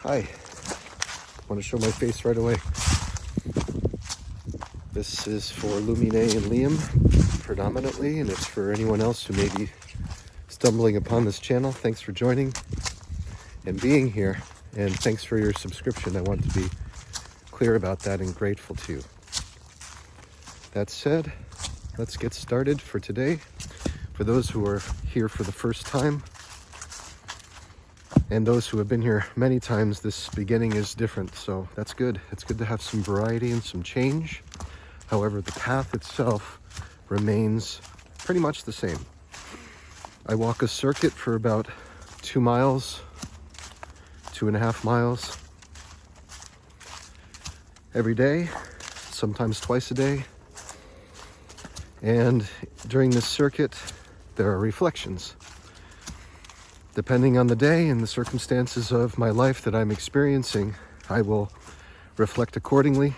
Hi, want to show my face right away. This is for Lumine and Liam predominantly, and it's for anyone else who may be stumbling upon this channel. Thanks for joining and being here, and thanks for your subscription. I want to be clear about that and grateful to you. That said, let's get started for today. For those who are here for the first time, and those who have been here many times, this beginning is different, so that's good. It's good to have some variety and some change. However, the path itself remains pretty much the same. I walk a circuit for about 2 miles, 2.5 miles every day, sometimes twice a day. And during this circuit, there are reflections. Depending on the day and the circumstances of my life that I'm experiencing, I will reflect accordingly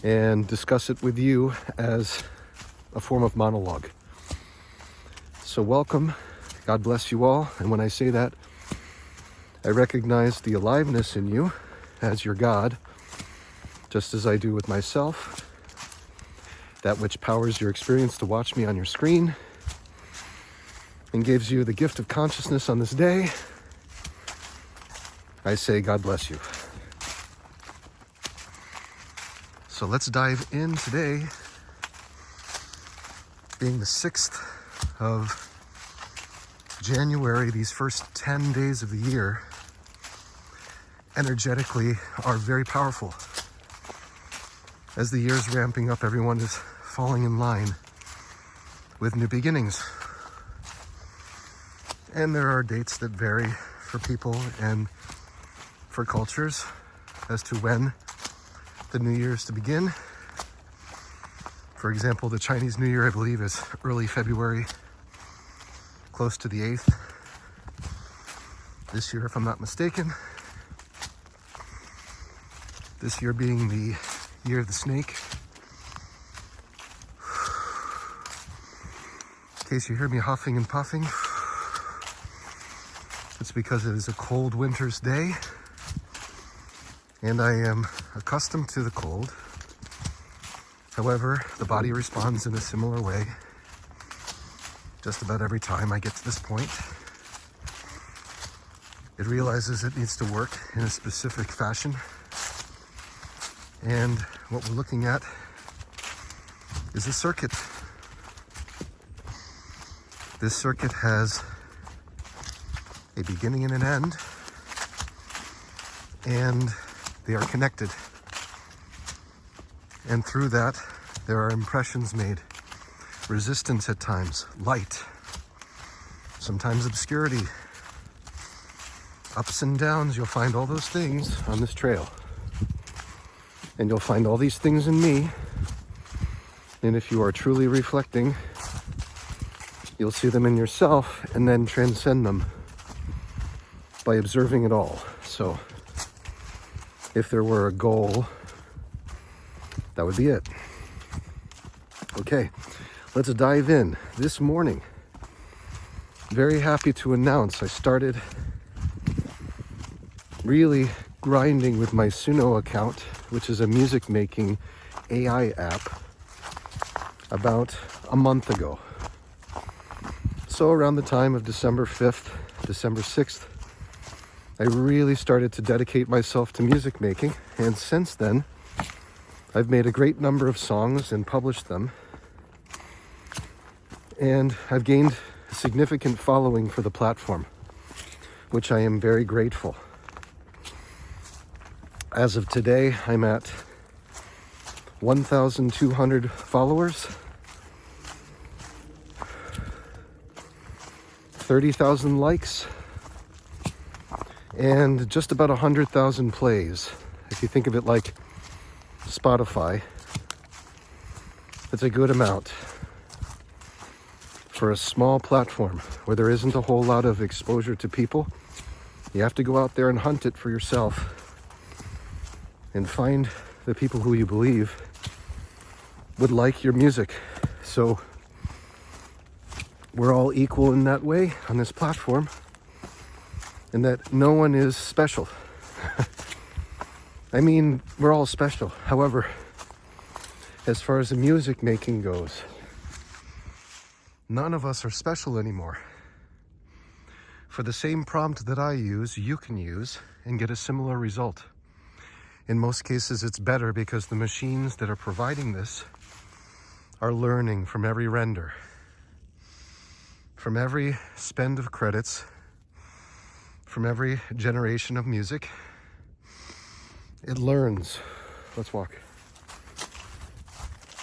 and discuss it with you as a form of monologue. So welcome, God bless you all. And when I say that, I recognize the aliveness in you as your God, just as I do with myself. That which powers your experience to watch me on your screen and gives you the gift of consciousness on this day, I say God bless you. So let's dive in today, being the 6th of January. These first 10 days of the year energetically are very powerful. As the year's ramping up, everyone is falling in line with new beginnings. And there are dates that vary for people and for cultures as to when the new year is to begin. For example, the Chinese New Year, I believe, is early February, close to the 8th. This year, if I'm not mistaken. This year being the year of the snake. In case you hear me huffing and puffing, it's because it is a cold winter's day, and I am accustomed to the cold. However, the body responds in a similar way just about every time I get to this point. It realizes it needs to work in a specific fashion, and what we're looking at is a circuit. This circuit has a beginning and an end, and they are connected. And through that, there are impressions made, resistance at times, light, sometimes obscurity, ups and downs. You'll find all those things on this trail. And you'll find all these things in me. And if you are truly reflecting, you'll see them in yourself and then transcend them by observing it all. So if there were a goal, that would be it. Okay, let's dive in. This morning, very happy to announce I started really grinding with my Suno account, which is a music making AI app, about a month ago. So around the time of December 5th, December 6th, I really started to dedicate myself to music making, and since then, I've made a great number of songs and published them, and I've gained a significant following for the platform, which I am very grateful. As of today, I'm at 1,200 followers, 30,000 likes, and just about 100,000 plays. If you think of it like Spotify, it's a good amount for a small platform where there isn't a whole lot of exposure to people. You have to go out there and hunt it for yourself and find the people who you believe would like your music. So we're all equal in that way on this platform. and that no one is special. I mean, we're all special. However, as far as the music making goes, none of us are special anymore. For the same prompt that I use, you can use and get a similar result. In most cases, it's better because the machines that are providing this are learning from every render, from every spend of credits, from every generation of music. It learns. Let's walk.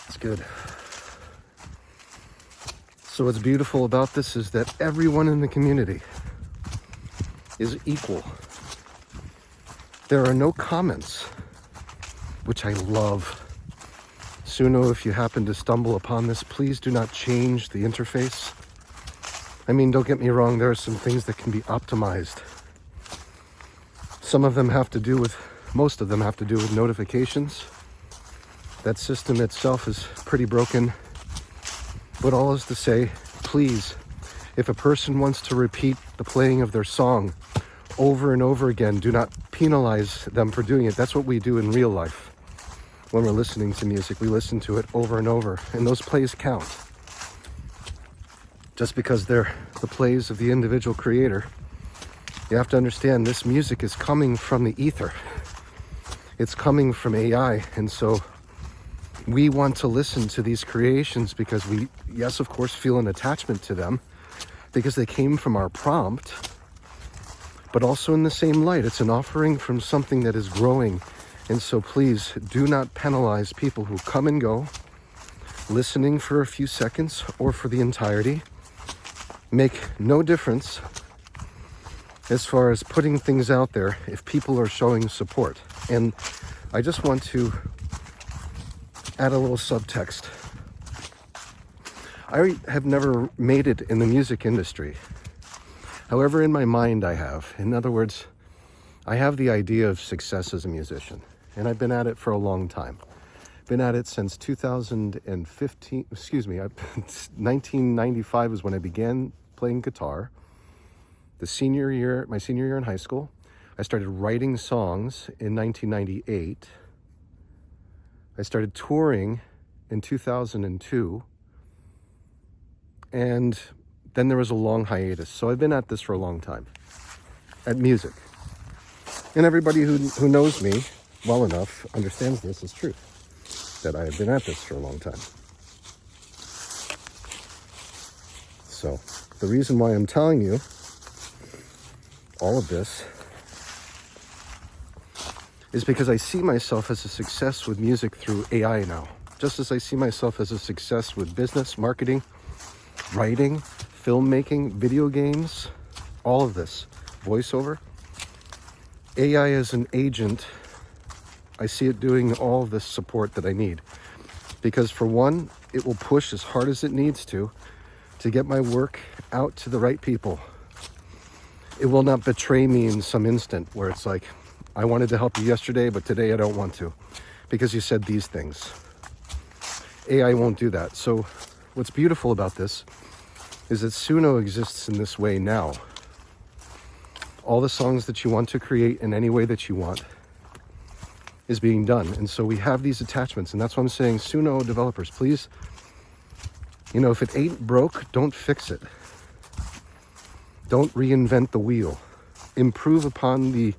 It's good. So what's beautiful about this is that everyone in the community is equal. There are no comments, which I love. Suno, if you happen to stumble upon this, please do not change the interface. I mean, don't get me wrong, there are some things that can be optimized. Some of them have to do with, most of them have to do with notifications. That system itself is pretty broken. But all is to say, please, if a person wants to repeat the playing of their song over and over again, do not penalize them for doing it. That's what we do in real life. When we're listening to music, we listen to it over and over, and those plays count. Just because they're the plays of the individual creator, you have to understand this music is coming from the ether. It's coming from AI, and so we want to listen to these creations because we, yes, of course, feel an attachment to them because they came from our prompt, but also in the same light, it's an offering from something that is growing. And so please do not penalize people who come and go, listening for a few seconds or for the entirety. Make no difference as far as putting things out there if people are showing support. And I just want to add a little subtext. I have never made it in the music industry. However, in my mind I have. In other words, I have the idea of success as a musician. And I've been at it for a long time. Been at it since 2015, 1995 is when I began playing guitar. My senior year in high school. I started writing songs in 1998. I started touring in 2002. And then there was a long hiatus. So I've been at this for a long time, at music. And everybody who knows me well enough understands this is true, that I have been at this for a long time. So the reason why I'm telling you all of this is because I see myself as a success with music through AI now, just as I see myself as a success with business, marketing, writing, filmmaking, video games, all of this, voiceover. AI as an agent, I see it doing all of this support that I need. Because for one, it will push as hard as it needs to get my work out to the right people. It will not betray me in some instant where it's like, I wanted to help you yesterday, but today I don't want to because you said these things. AI won't do that. So what's beautiful about this is that Suno exists in this way now. All the songs that you want to create in any way that you want is being done. And so we have these attachments, and that's why I'm saying, Suno developers, please, if it ain't broke, don't fix it. Don't reinvent the wheel. Improve upon the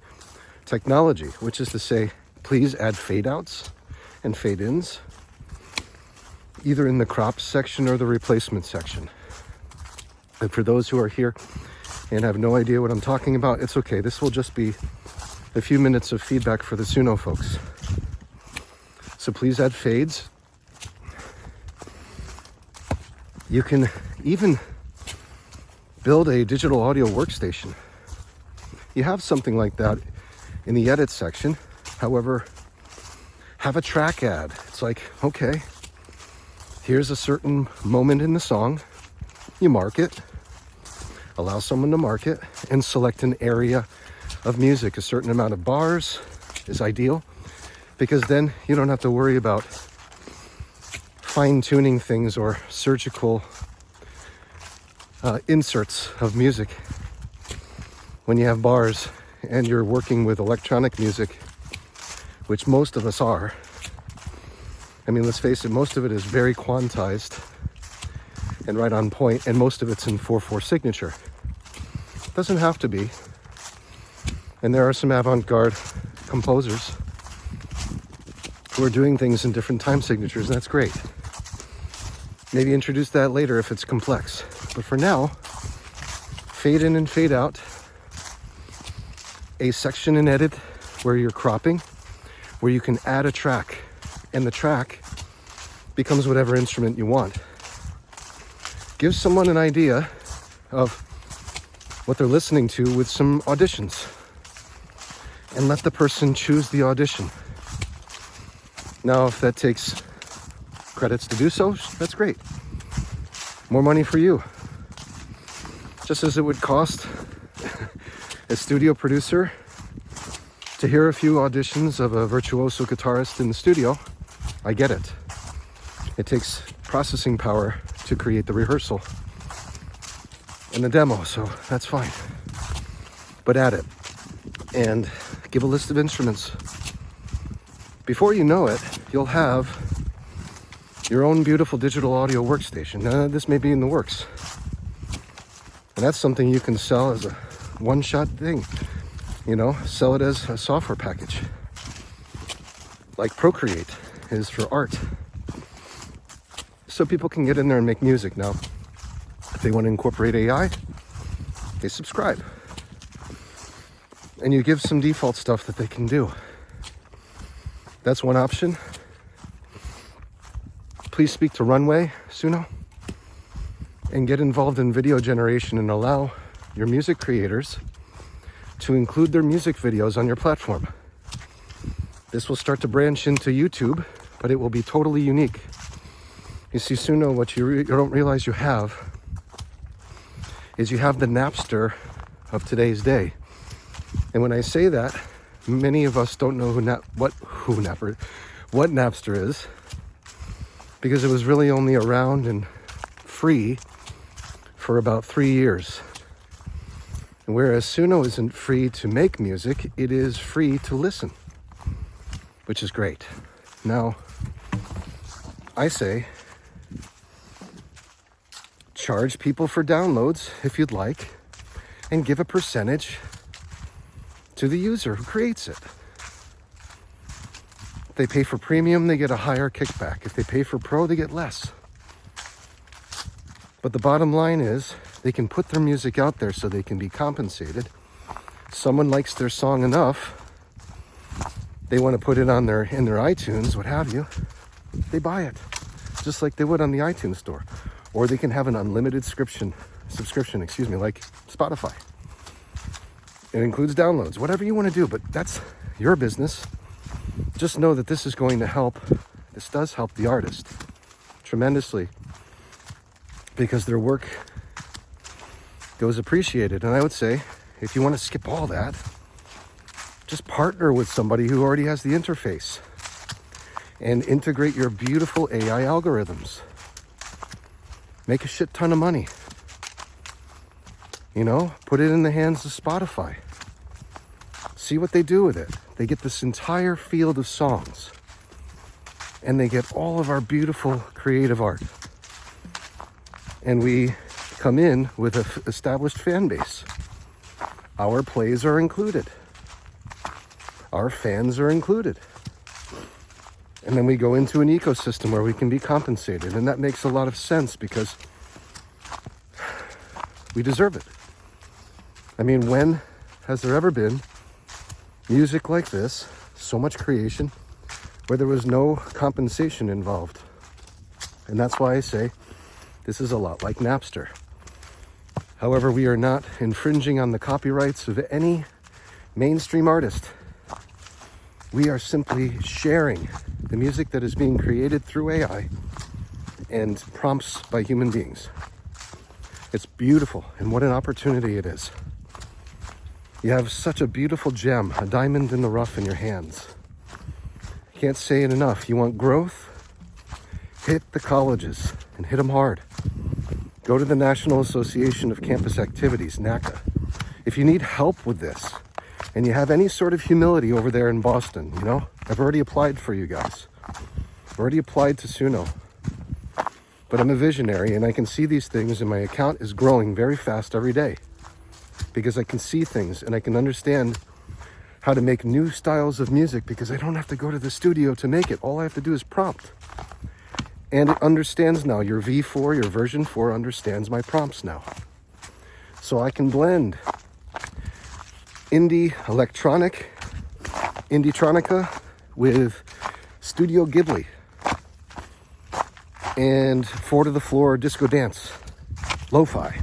technology, which is to say, please add fade outs and fade ins, either in the crop section or the replacement section. And for those who are here and have no idea what I'm talking about, it's okay. This will just be a few minutes of feedback for the Suno folks. So please add fades. You can even build a digital audio workstation. You have something like that in the edit section. However, have a track ad. It's like, okay, here's a certain moment in the song. You mark it, allow someone to mark it, and select an area of music. A certain amount of bars is ideal because then you don't have to worry about fine-tuning things or surgical inserts of music. when you have bars and you're working with electronic music, which most of us are. I mean, let's face it, most of it is very quantized and right on point, and most of it's in 4/4 signature. Doesn't have to be. And there are some avant-garde composers who are doing things in different time signatures, and that's great. Maybe introduce that later if it's complex. But for now, fade in and fade out, a section and edit where you're cropping, where you can add a track, and the track becomes whatever instrument you want. Give someone an idea of what they're listening to with some auditions, and let the person choose the audition. Now, if that takes credits to do so, that's great. More money for you. Just as it would cost a studio producer to hear a few auditions of a virtuoso guitarist in the studio, I get it. It takes processing power to create the rehearsal and the demo, so that's fine. But add it and give a list of instruments. Before you know it, you'll have your own beautiful digital audio workstation. Now, this may be in the works. And that's something you can sell as a one-shot thing. You know, sell it as a software package. Like Procreate is for art. So people can get in there and make music. Now, if they want to incorporate AI, they subscribe. And you give some default stuff that they can do. That's one option. Please speak to Runway, Suno, and get involved in video generation and allow your music creators to include their music videos on your platform. This will start to branch into YouTube, but it will be totally unique. You see, Suno, what you don't realize you have is you have the Napster of today's day. And when I say that, many of us don't know what Napster is, because it was really only around and free for about 3 years. And whereas Suno isn't free to make music, it is free to listen, which is great. Now, I say, charge people for downloads if you'd like, and give a percentage to the user who creates it. If they pay for premium, they get a higher kickback. If they pay for pro, they get less. But the bottom line is, they can put their music out there so they can be compensated. Someone likes their song enough, they want to put it on in their iTunes, what have you, they buy it, just like they would on the iTunes store. Or they can have an unlimited subscription, like Spotify. It includes downloads, whatever you want to do, but that's your business. Just know that this is going to help. This does help the artist tremendously, because their work goes appreciated. And I would say, if you want to skip all that, just partner with somebody who already has the interface and integrate your beautiful AI algorithms. Make a shit ton of money. You know, put it in the hands of Spotify. See what they do with it. They get this entire field of songs, and they get all of our beautiful creative art. And we come in with an established fan base. Our plays are included. Our fans are included. And then we go into an ecosystem where we can be compensated. And that makes a lot of sense because we deserve it. I mean, when has there ever been music like this, so much creation, where there was no compensation involved? And that's why I say this is a lot like Napster. However, we are not infringing on the copyrights of any mainstream artist. We are simply sharing the music that is being created through AI and prompts by human beings. It's beautiful, and what an opportunity it is. You have such a beautiful gem, a diamond in the rough in your hands. Can't say it enough. You want growth? Hit the colleges and hit them hard. Go to the National Association of Campus Activities, NACA. If you need help with this and you have any sort of humility over there in Boston, you know, I've already applied for you guys. I've already applied to Suno. But I'm a visionary and I can see these things, and my account is growing very fast every day because I can see things and I can understand how to make new styles of music because I don't have to go to the studio to make it. All I have to do is prompt. And it understands now. Your V4, your version 4 understands my prompts now. So I can blend indie indie-tronica with Studio Ghibli and 4-to-the-floor disco dance, lo-fi.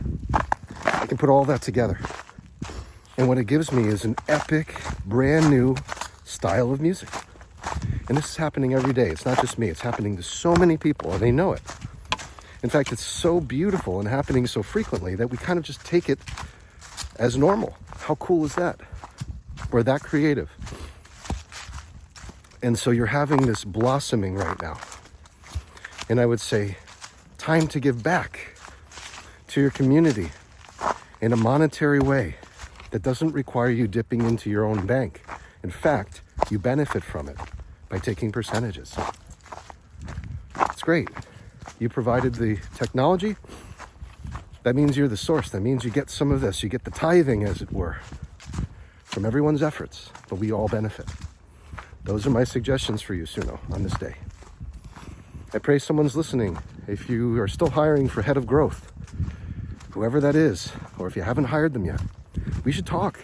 I can put all that together. And what it gives me is an epic, brand new style of music. And this is happening every day. It's not just me. It's happening to so many people, and they know it. In fact, it's so beautiful and happening so frequently that we kind of just take it as normal. How cool is that? We're that creative. And so you're having this blossoming right now. And I would say, time to give back to your community in a monetary way that doesn't require you dipping into your own bank. In fact, you benefit from it by taking percentages. It's great. You provided the technology. That means you're the source. That means you get some of this. You get the tithing, as it were, from everyone's efforts, but we all benefit. Those are my suggestions for you, Suno, on this day. I pray someone's listening. If you are still hiring for head of growth, whoever that is, or if you haven't hired them yet, we should talk.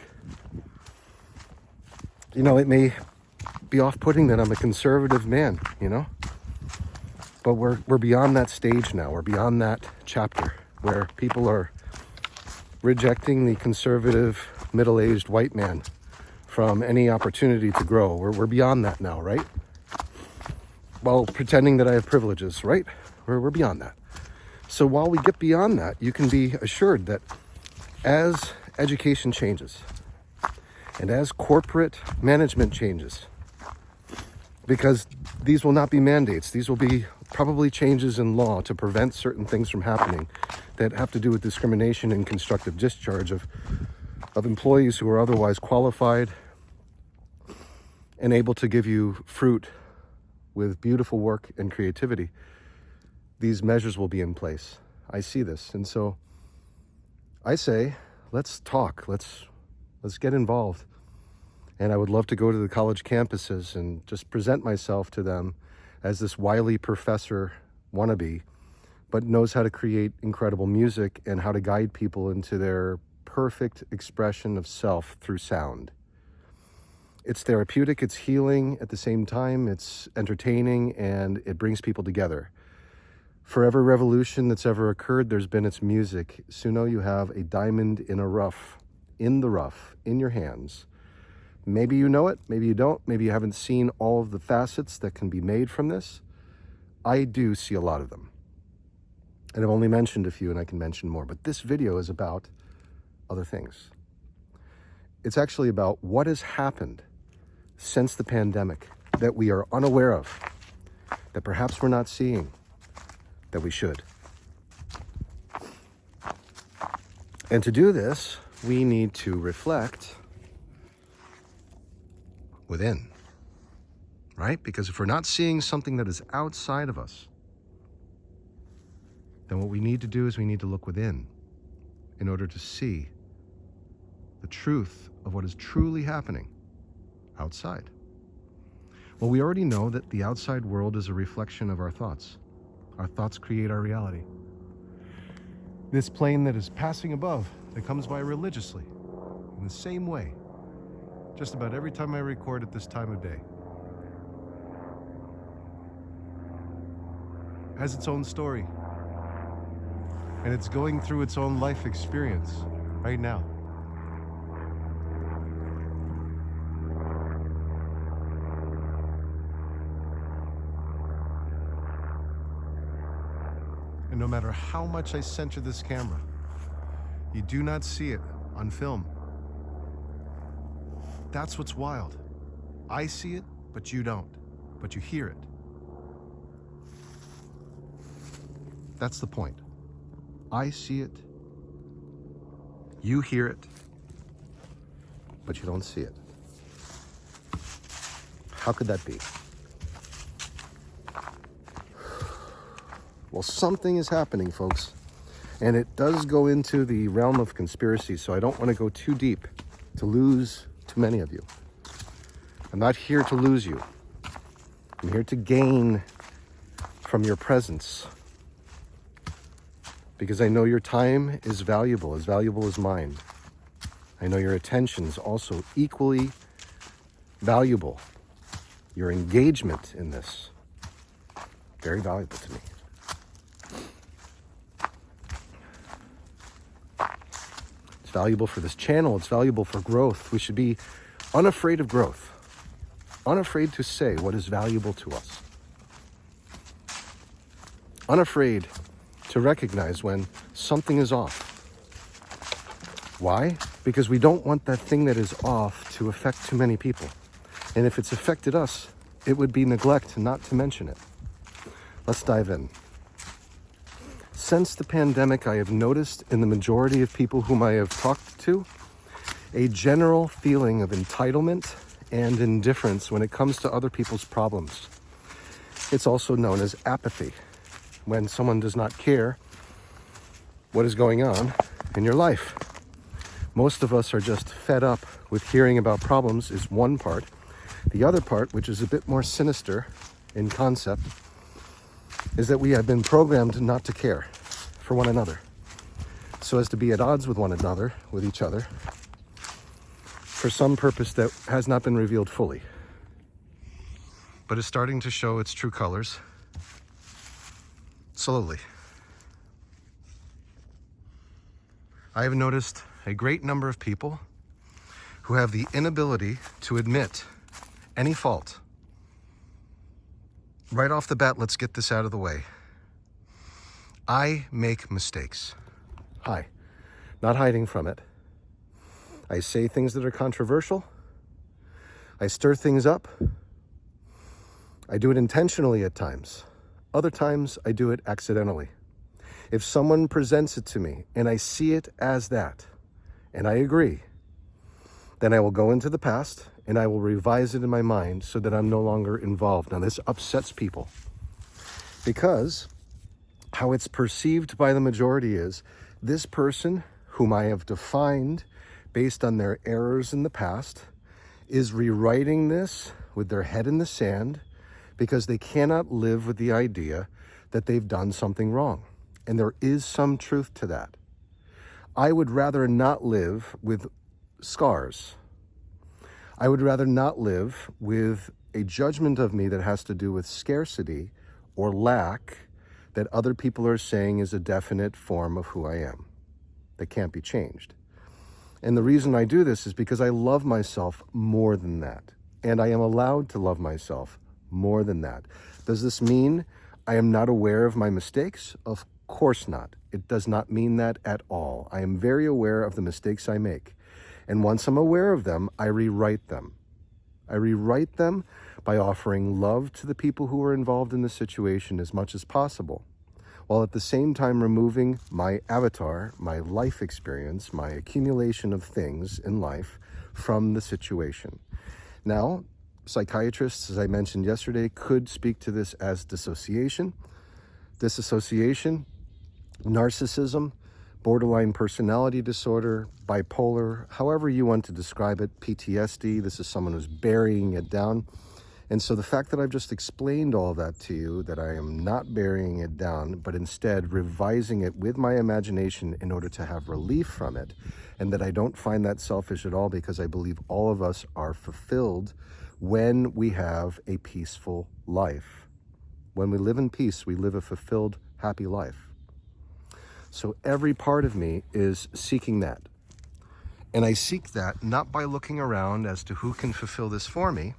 You know, it may be off-putting that I'm a conservative man, you know, but we're beyond that stage now. We're beyond that chapter where people are rejecting the conservative middle-aged white man from any opportunity to grow. We're beyond that now, right? Well, pretending that I have privileges, right? We're beyond that. So while we get beyond that, you can be assured that as education changes and as corporate management changes, because these will not be mandates, these will be probably changes in law to prevent certain things from happening that have to do with discrimination and constructive discharge of employees who are otherwise qualified and able to give you fruit with beautiful work and creativity. These measures will be in place. I see this. And so I say, let's talk. Let's get involved. And I would love to go to the college campuses and just present myself to them as this wily professor wannabe, but knows how to create incredible music and how to guide people into their perfect expression of self through sound. It's therapeutic, it's healing at the same time, it's entertaining, and it brings people together. For every revolution that's ever occurred, there's been its music. Suno, you have a diamond in the rough, in your hands. Maybe you know it, maybe you don't, maybe you haven't seen all of the facets that can be made from this. I do see a lot of them. And I've only mentioned a few, and I can mention more, but this video is about other things. It's actually about what has happened since the pandemic that we are unaware of, that perhaps we're not seeing, that we should. And to do this, we need to reflect within, right? Because if we're not seeing something that is outside of us, then what we need to do is we need to look within in order to see the truth of what is truly happening outside. Well, we already know that the outside world is a reflection of our thoughts. Our thoughts create our reality. This plane that is passing above, that comes by religiously, in the same way, just about every time I record at this time of day, has its own story. And it's going through its own life experience right now. And no matter how much I center this camera, you do not see it on film. That's what's wild. I see it, but you don't. But you hear it. That's the point. I see it, you hear it, but you don't see it. How could that be? Well, something is happening, folks. And it does go into the realm of conspiracy, so I don't want to go too deep to lose too many of you. I'm not here to lose you. I'm here to gain from your presence. Because I know your time is valuable as mine. I know your attention is also equally valuable. Your engagement in this, very valuable to me. It's valuable for this channel. It's valuable for growth. We should be unafraid of growth. Unafraid to say what is valuable to us. Unafraid to recognize when something is off. Why? Because we don't want that thing that is off to affect too many people. And if it's affected us, it would be neglect not to mention it. Let's dive in. Since the pandemic, I have noticed in the majority of people whom I have talked to, a general feeling of entitlement and indifference when it comes to other people's problems. It's also known as apathy, when someone does not care what is going on in your life. Most of us are just fed up with hearing about problems is one part. The other part, which is a bit more sinister in concept, is that we have been programmed not to care for one another, so as to be at odds with one another, with each other, for some purpose that has not been revealed fully, but is starting to show its true colors slowly. I have noticed a great number of people who have the inability to admit any fault. Right off the bat, let's get this out of the way. I make mistakes. Hi. Not hiding from it. I say things that are controversial. I stir things up. I do it intentionally at times. Other times, I do it accidentally. If someone presents it to me and I see it as that, and I agree, then I will go into the past and I will revise it in my mind so that I'm no longer involved. Now, this upsets people because how it's perceived by the majority is this person whom I have defined based on their errors in the past is rewriting this with their head in the sand because they cannot live with the idea that they've done something wrong. And there is some truth to that. I would rather not live with scars. I would rather not live with a judgment of me that has to do with scarcity or lack that other people are saying is a definite form of who I am that can't be changed. And the reason I do this is because I love myself more than that. And I am allowed to love myself more than that. Does this mean I am not aware of my mistakes? Of course not. It does not mean that at all. I am very aware of the mistakes I make. And once I'm aware of them, I rewrite them. I rewrite them by offering love to the people who are involved in the situation as much as possible, while at the same time removing my avatar, my life experience, my accumulation of things in life from the situation. Now, psychiatrists, as I mentioned yesterday, could speak to this as dissociation, narcissism, borderline personality disorder, bipolar, however you want to describe it, PTSD. This is someone who's burying it down. And so the fact that I've just explained all of that to you, that I am not burying it down, but instead revising it with my imagination in order to have relief from it, and that I don't find that selfish at all because I believe all of us are fulfilled when we have a peaceful life. When we live in peace, we live a fulfilled, happy life. So every part of me is seeking that. And I seek that not by looking around as to who can fulfill this for me,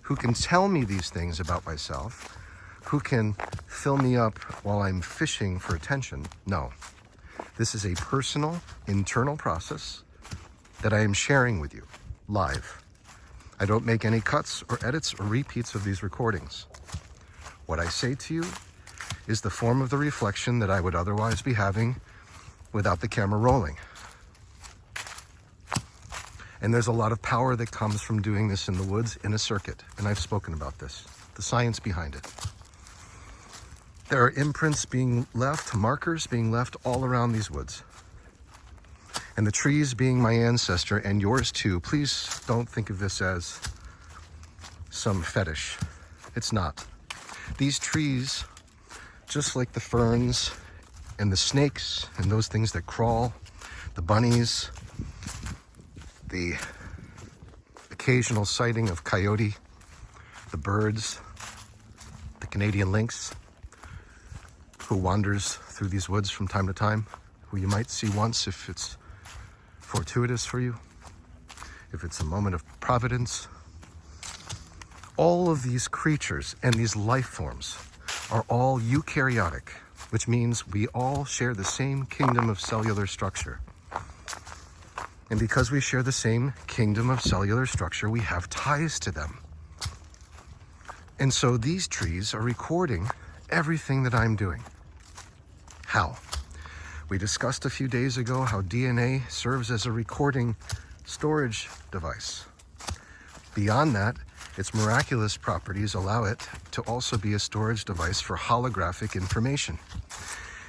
who can tell me these things about myself, who can fill me up while I'm fishing for attention. No, this is a personal, internal process that I am sharing with you live. I don't make any cuts or edits or repeats of these recordings. What I say to you is the form of the reflection that I would otherwise be having without the camera rolling. And there's a lot of power that comes from doing this in the woods in a circuit. And I've spoken about this, the science behind it. There are imprints being left, markers being left all around these woods. And the trees being my ancestor and yours too, please don't think of this as some fetish. It's not. These trees, just like the ferns and the snakes and those things that crawl, the bunnies, the occasional sighting of coyote, the birds, the Canadian lynx, who wanders through these woods from time to time, who you might see once if it's fortuitous for you, if it's a moment of providence. All of these creatures and these life forms are all eukaryotic, which means we all share the same kingdom of cellular structure. And because we share the same kingdom of cellular structure, we have ties to them. And so these trees are recording everything that I'm doing. How? We discussed a few days ago how DNA serves as a recording storage device. Beyond that, its miraculous properties allow it to also be a storage device for holographic information.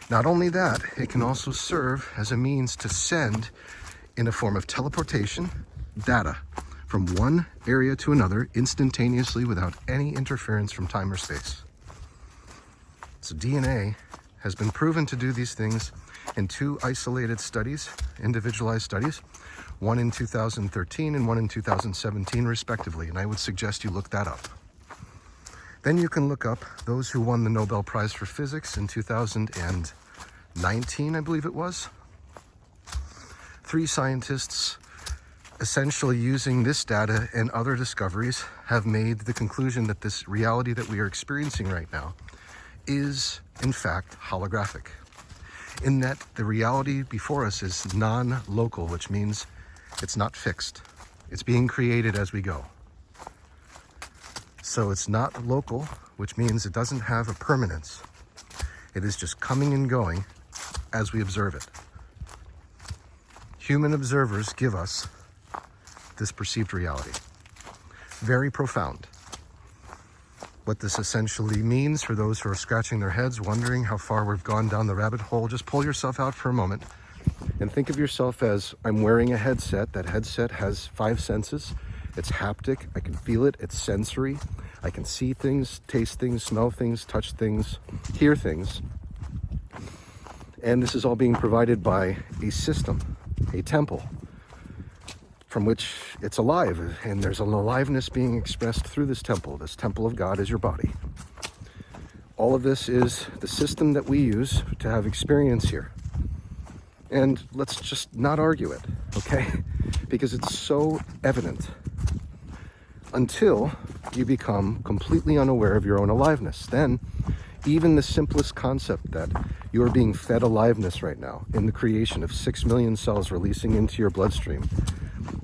Not only that, it can also serve as a means to send, in a form of teleportation, data from one area to another instantaneously without any interference from time or space. So DNA has been proven to do these things in 2 isolated studies, individualized studies, one in 2013 and one in 2017 respectively, and I would suggest you look that up. Then you can look up those who won the Nobel Prize for Physics in 2019, I believe it was. 3 scientists, essentially using this data and other discoveries, have made the conclusion that this reality that we are experiencing right now is, in fact, holographic. In that the reality before us is non-local, which means it's not fixed. It's being created as we go. So it's not local, which means it doesn't have a permanence. It is just coming and going as we observe it. Human observers give us this perceived reality. Very profound. What this essentially means for those who are scratching their heads, wondering how far we've gone down the rabbit hole, just pull yourself out for a moment and think of yourself as, I'm wearing a headset. That headset has 5 senses. It's haptic. I can feel it. It's sensory. I can see things, taste things, smell things, touch things, hear things. And this is all being provided by a system, a temple, from which it's alive, and there's an aliveness being expressed through this temple. This temple of God is your body. All of this is the system that we use to have experience here. And let's just not argue it, okay? Because it's so evident until you become completely unaware of your own aliveness. Then, even the simplest concept that you are being fed aliveness right now in the creation of 6 million cells releasing into your bloodstream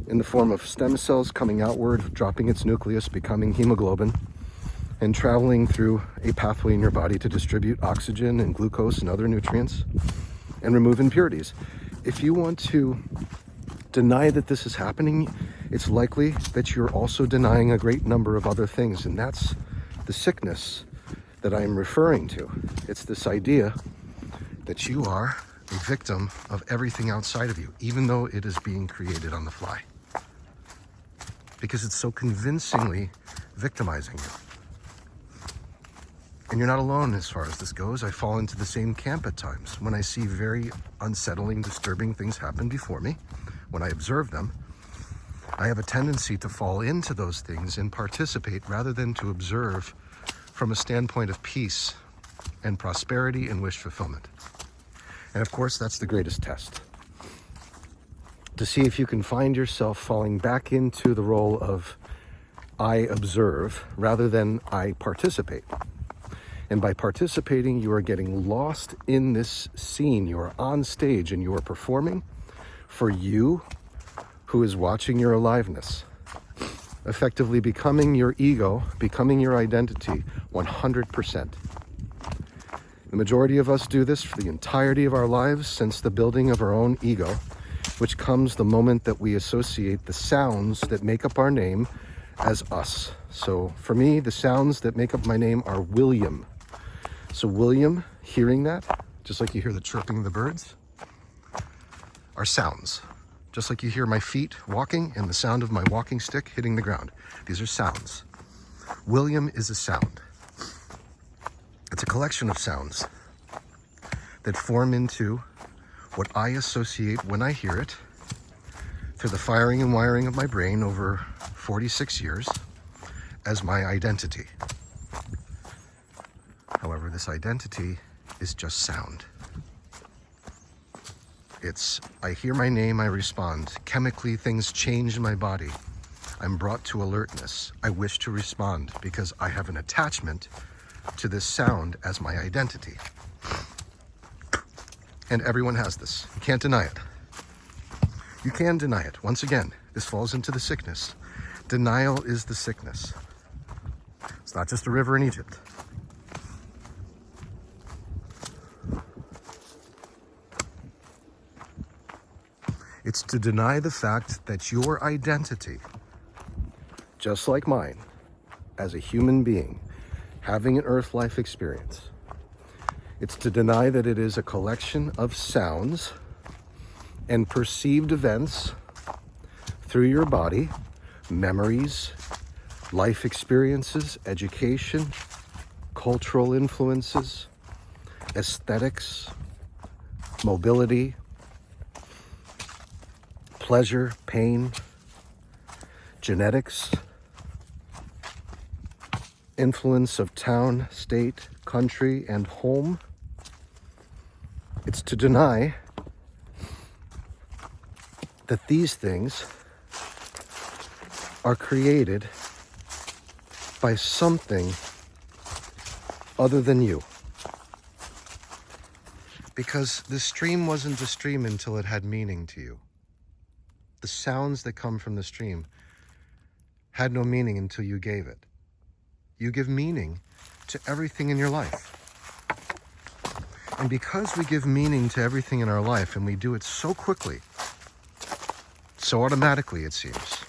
in the form of stem cells coming outward, dropping its nucleus, becoming hemoglobin, and traveling through a pathway in your body to distribute oxygen and glucose and other nutrients and remove impurities. If you want to deny that this is happening, it's likely that you're also denying a great number of other things, and that's the sickness that I'm referring to. It's this idea that you are a victim of everything outside of you, even though it is being created on the fly. Because it's so convincingly victimizing you. And you're not alone as far as this goes. I fall into the same camp at times. When I see very unsettling, disturbing things happen before me, when I observe them, I have a tendency to fall into those things and participate rather than to observe from a standpoint of peace and prosperity and wish fulfillment. And of course, that's the greatest test. To see if you can find yourself falling back into the role of I observe rather than I participate. And by participating, you are getting lost in this scene. You are on stage and you are performing for you who is watching your aliveness. Effectively becoming your ego, becoming your identity 100%. The majority of us do this for the entirety of our lives since the building of our own ego, which comes the moment that we associate the sounds that make up our name as us. So for me, the sounds that make up my name are William. So William, hearing that, just like you hear the chirping of the birds, are sounds. Just like you hear my feet walking and the sound of my walking stick hitting the ground. These are sounds. William is a sound. It's a collection of sounds that form into what I associate when I hear it through the firing and wiring of my brain over 46 years as my identity. However, this identity is just sound. It's, I hear my name, I respond. Chemically, things change in my body. I'm brought to alertness. I wish to respond because I have an attachment to this sound as my identity. And everyone has this. You can't deny it. You can deny it. Once again, this falls into the sickness. Denial is the sickness. It's not just a river in Egypt. It's to deny the fact that your identity, just like mine, as a human being, having an earth life experience, it's to deny that it is a collection of sounds and perceived events through your body, memories, life experiences, education, cultural influences, aesthetics, mobility, pleasure, pain, genetics, influence of town, state, country, and home. It's to deny that these things are created by something other than you. Because the stream wasn't a stream until it had meaning to you. The sounds that come from the stream had no meaning until you gave it. You give meaning to everything in your life. And because we give meaning to everything in our life, and we do it so quickly, so automatically it seems,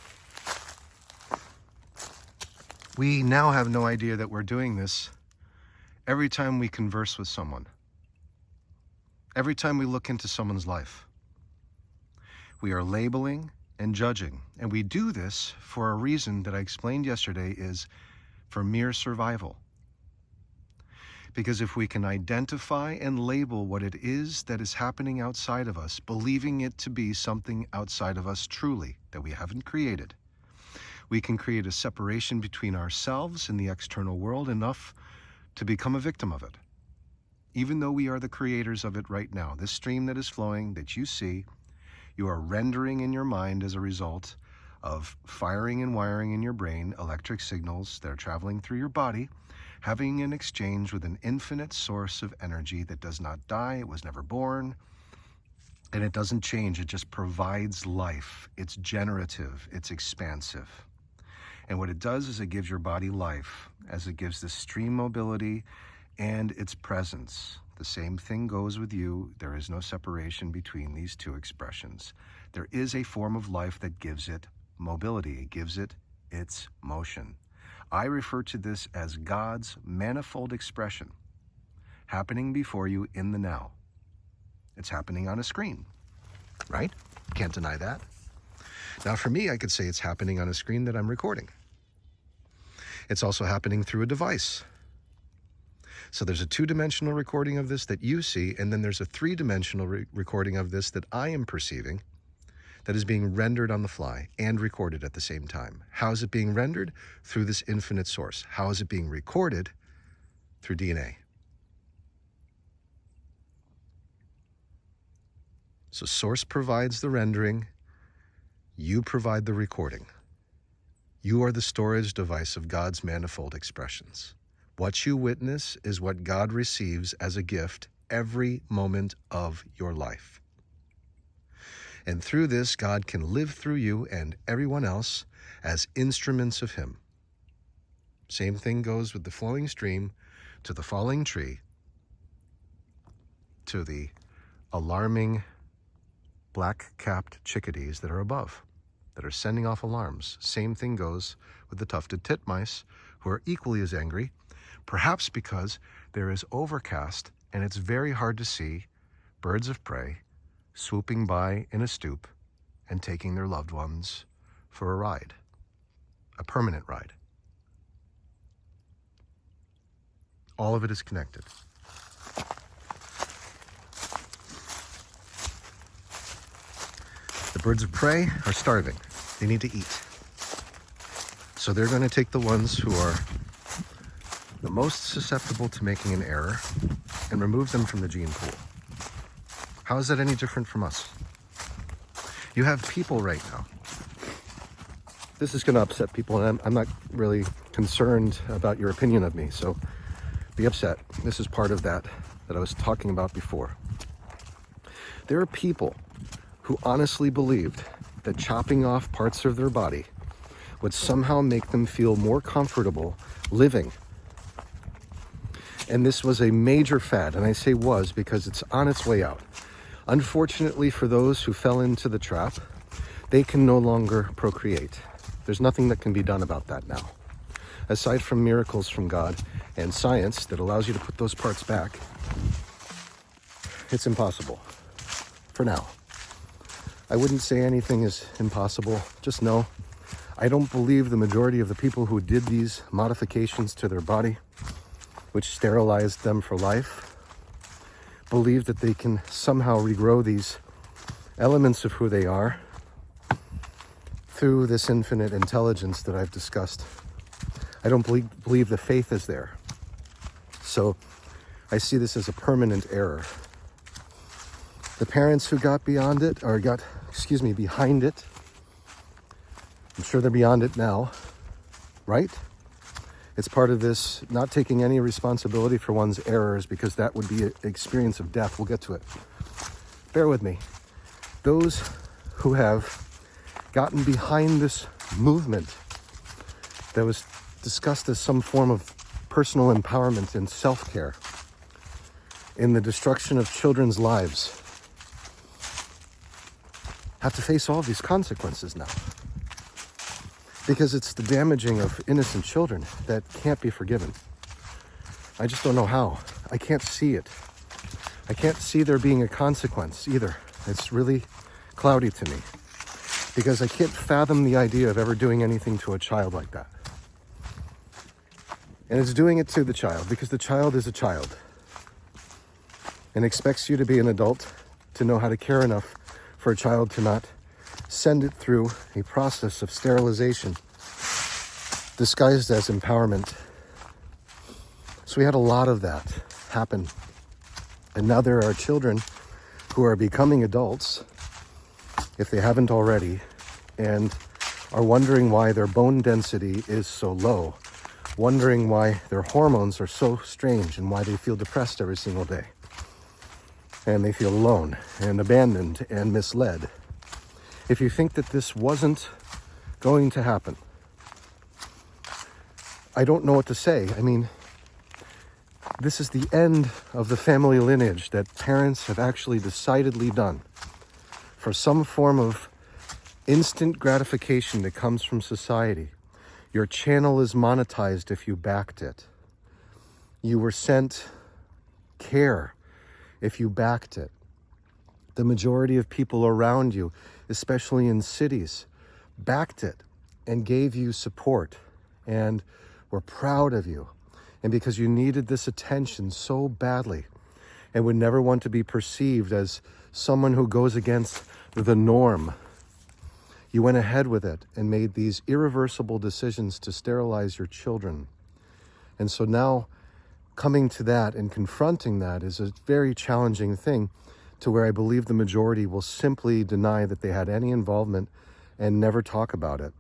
we now have no idea that we're doing this every time we converse with someone, every time we look into someone's life. We are labeling and judging, and we do this for a reason that I explained yesterday, is for mere survival. Because if we can identify and label what it is that is happening outside of us, believing it to be something outside of us truly, that we haven't created, we can create a separation between ourselves and the external world enough to become a victim of it. Even though we are the creators of it right now, this stream that is flowing, that you see, you are rendering in your mind as a result of firing and wiring in your brain electric signals that are traveling through your body, having an exchange with an infinite source of energy that does not die, it was never born, and it doesn't change, it just provides life. It's generative, it's expansive. And what it does is it gives your body life, as it gives this stream mobility and its presence. The same thing goes with you. There is no separation between these two expressions. There is a form of life that gives it mobility. It gives it its motion. I refer to this as God's manifold expression happening before you in the now. It's happening on a screen, right? Can't deny that. Now for me, I could say it's happening on a screen that I'm recording. It's also happening through a device. So there's a two-dimensional recording of this that you see, and then there's a three-dimensional recording of this that I am perceiving that is being rendered on the fly and recorded at the same time. How is it being rendered? Through this infinite source. How is it being recorded? Through DNA. So source provides the rendering, you provide the recording. You are the storage device of God's manifold expressions. What you witness is what God receives as a gift every moment of your life. And through this, God can live through you and everyone else as instruments of Him. Same thing goes with the flowing stream, to the falling tree, to the alarming black-capped chickadees that are above, that are sending off alarms. Same thing goes with the tufted titmice, who are equally as angry, perhaps because there is overcast and it's very hard to see birds of prey swooping by in a stoop and taking their loved ones for a ride, a permanent ride. All of it is connected. The birds of prey are starving. They need to eat. So they're going to take the ones who are the most susceptible to making an error and remove them from the gene pool. How is that any different from us? You have people right now. This is going to upset people, and I'm not really concerned about your opinion of me, so be upset. This is part of that I was talking about before. There are people who honestly believed that chopping off parts of their body would somehow make them feel more comfortable living. And this was a major fad, and I say was because it's on its way out. Unfortunately for those who fell into the trap, they can no longer procreate. There's nothing that can be done about that now. Aside from miracles from God and science that allows you to put those parts back, it's impossible for now. I wouldn't say anything is impossible. Just know, I don't believe the majority of the people who did these modifications to their body, which sterilized them for life, believe that they can somehow regrow these elements of who they are through this infinite intelligence that I've discussed. I don't believe the faith is there. So I see this as a permanent error. The parents who got behind it, I'm sure they're beyond it now, right? It's part of this not taking any responsibility for one's errors, because that would be an experience of death. We'll get to it. Bear with me. Those who have gotten behind this movement that was discussed as some form of personal empowerment and self-care in the destruction of children's lives have to face all these consequences now. Because it's the damaging of innocent children that can't be forgiven. I just don't know how. I can't see it. I can't see there being a consequence either. It's really cloudy to me. Because I can't fathom the idea of ever doing anything to a child like that. And it's doing it to the child because the child is a child and expects you to be an adult to know how to care enough for a child to not send it through a process of sterilization disguised as empowerment. So we had a lot of that happen. And now there are children who are becoming adults, if they haven't already, and are wondering why their bone density is so low, wondering why their hormones are so strange and why they feel depressed every single day. And they feel alone and abandoned and misled. If you think that this wasn't going to happen, I don't know what to say. I mean, this is the end of the family lineage that parents have actually decidedly done for some form of instant gratification that comes from society. Your channel is monetized if you backed it. You were sent care if you backed it. The majority of people around you, especially in cities, backed it and gave you support and were proud of you. And because you needed this attention so badly and would never want to be perceived as someone who goes against the norm, you went ahead with it and made these irreversible decisions to sterilize your children. And so now coming to that and confronting that is a very challenging thing, to where I believe the majority will simply deny that they had any involvement and never talk about it.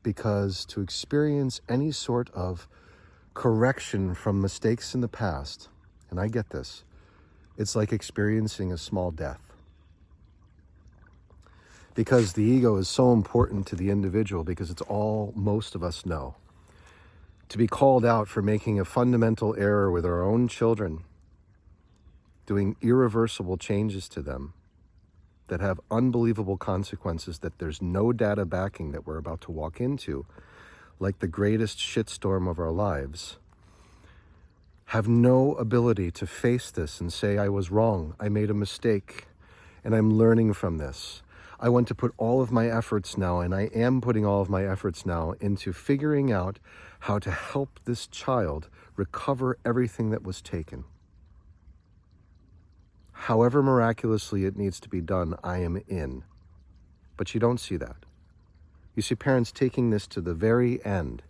Because to experience any sort of correction from mistakes in the past, and I get this, it's like experiencing a small death. Because the ego is so important to the individual, because it's all most of us know. To be called out for making a fundamental error with our own children, doing irreversible changes to them, that have unbelievable consequences that there's no data backing that we're about to walk into, like the greatest shitstorm of our lives, have no ability to face this and say, I was wrong, I made a mistake, and I'm learning from this. I want to put all of my efforts now, and I am putting all of my efforts now into figuring out how to help this child recover everything that was taken. However miraculously it needs to be done, I am in. But you don't see that. You see parents taking this to the very end,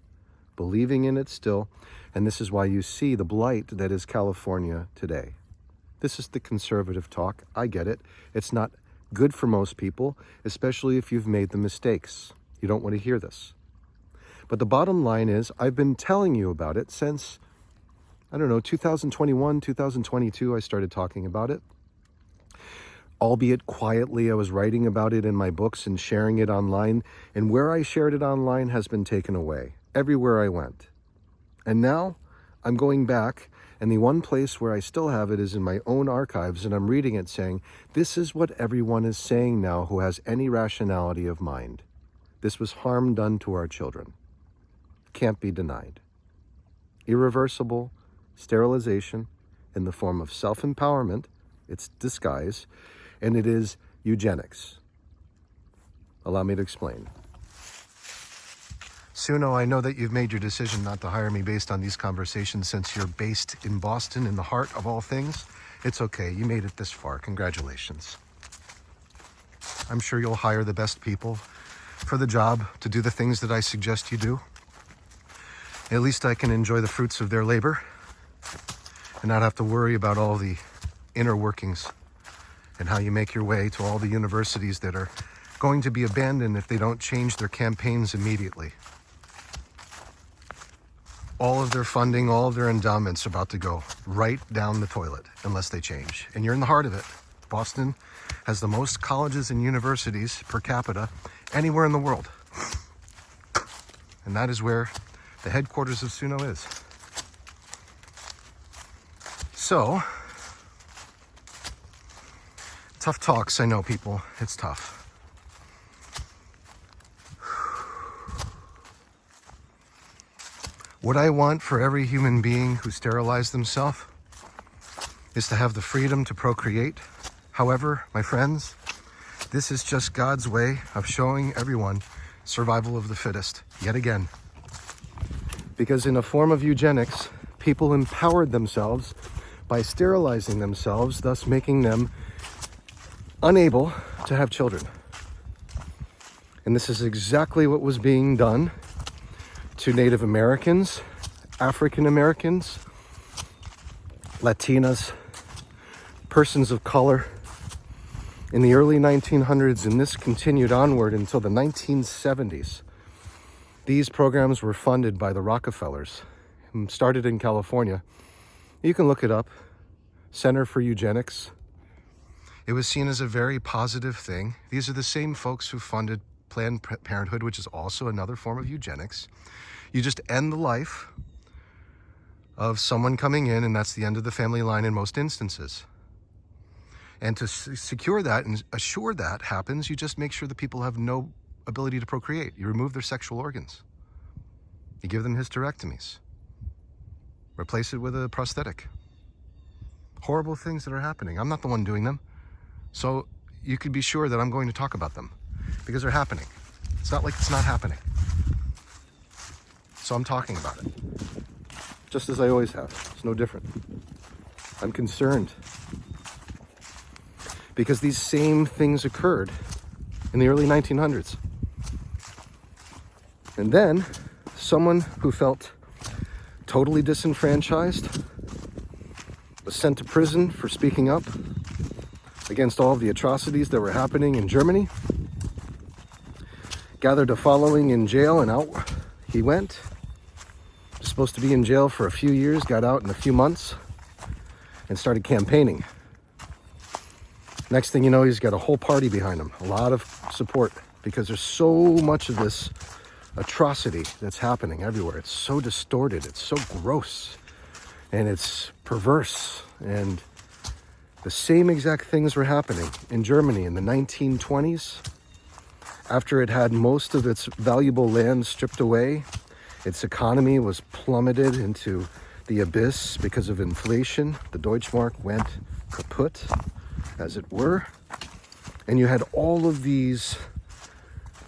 believing in it still, and this is why you see the blight that is California today. This is the conservative talk. I get it. It's not good for most people, especially if you've made the mistakes. You don't want to hear this. But the bottom line is, I've been telling you about it since, 2021, 2022, I started talking about it. Albeit quietly, I was writing about it in my books and sharing it online, and where I shared it online has been taken away, everywhere I went. And now I'm going back, and the one place where I still have it is in my own archives, and I'm reading it saying, this is what everyone is saying now who has any rationality of mind. This was harm done to our children. Can't be denied. Irreversible sterilization in the form of self-empowerment, its disguise, and it is eugenics. Allow me to explain. Suno, I know that you've made your decision not to hire me based on these conversations since you're based in Boston, in the heart of all things. It's okay, you made it this far. Congratulations. I'm sure you'll hire the best people for the job to do the things that I suggest you do. At least I can enjoy the fruits of their labor and not have to worry about all the inner workings and how you make your way to all the universities that are going to be abandoned if they don't change their campaigns immediately. All of their funding, all of their endowments are about to go right down the toilet unless they change. And you're in the heart of it. Boston has the most colleges and universities per capita anywhere in the world. And that is where the headquarters of Suno is. So, tough talks, I know, people. It's tough. What I want for every human being who sterilized themselves is to have the freedom to procreate. However, my friends, this is just God's way of showing everyone survival of the fittest, yet again. Because in a form of eugenics, people empowered themselves by sterilizing themselves, thus making them unable to have children. And this is exactly what was being done to Native Americans, African Americans, Latinas, persons of color in the early 1900s, and this continued onward until the 1970s. These programs were funded by the Rockefellers, started in California. You can look it up, Center for Eugenics. It was seen as a very positive thing. These are the same folks who funded Planned Parenthood, which is also another form of eugenics. You just end the life of someone coming in, and that's the end of the family line in most instances. And to secure that and assure that happens, you just make sure that people have no ability to procreate. You remove their sexual organs. You give them hysterectomies. Replace it with a prosthetic. Horrible things that are happening. I'm not the one doing them. So you could be sure that I'm going to talk about them because they're happening. It's not like it's not happening. So I'm talking about it. Just as I always have. It's no different. I'm concerned because these same things occurred in the early 1900s. And then someone who felt totally disenfranchised was sent to prison for speaking up against all of the atrocities that were happening in Germany, gathered a following in jail, and out he went. Was supposed to be in jail for a few years, got out in a few months, and started campaigning. Next thing you know, he's got a whole party behind him, a lot of support, because there's so much of this atrocity that's happening everywhere. It's so distorted, it's so gross, and it's perverse, and The same exact things were happening in Germany in the 1920s. After it had most of its valuable land stripped away, its economy was plummeted into the abyss because of inflation. The Deutschmark went kaput, as it were. And you had all of these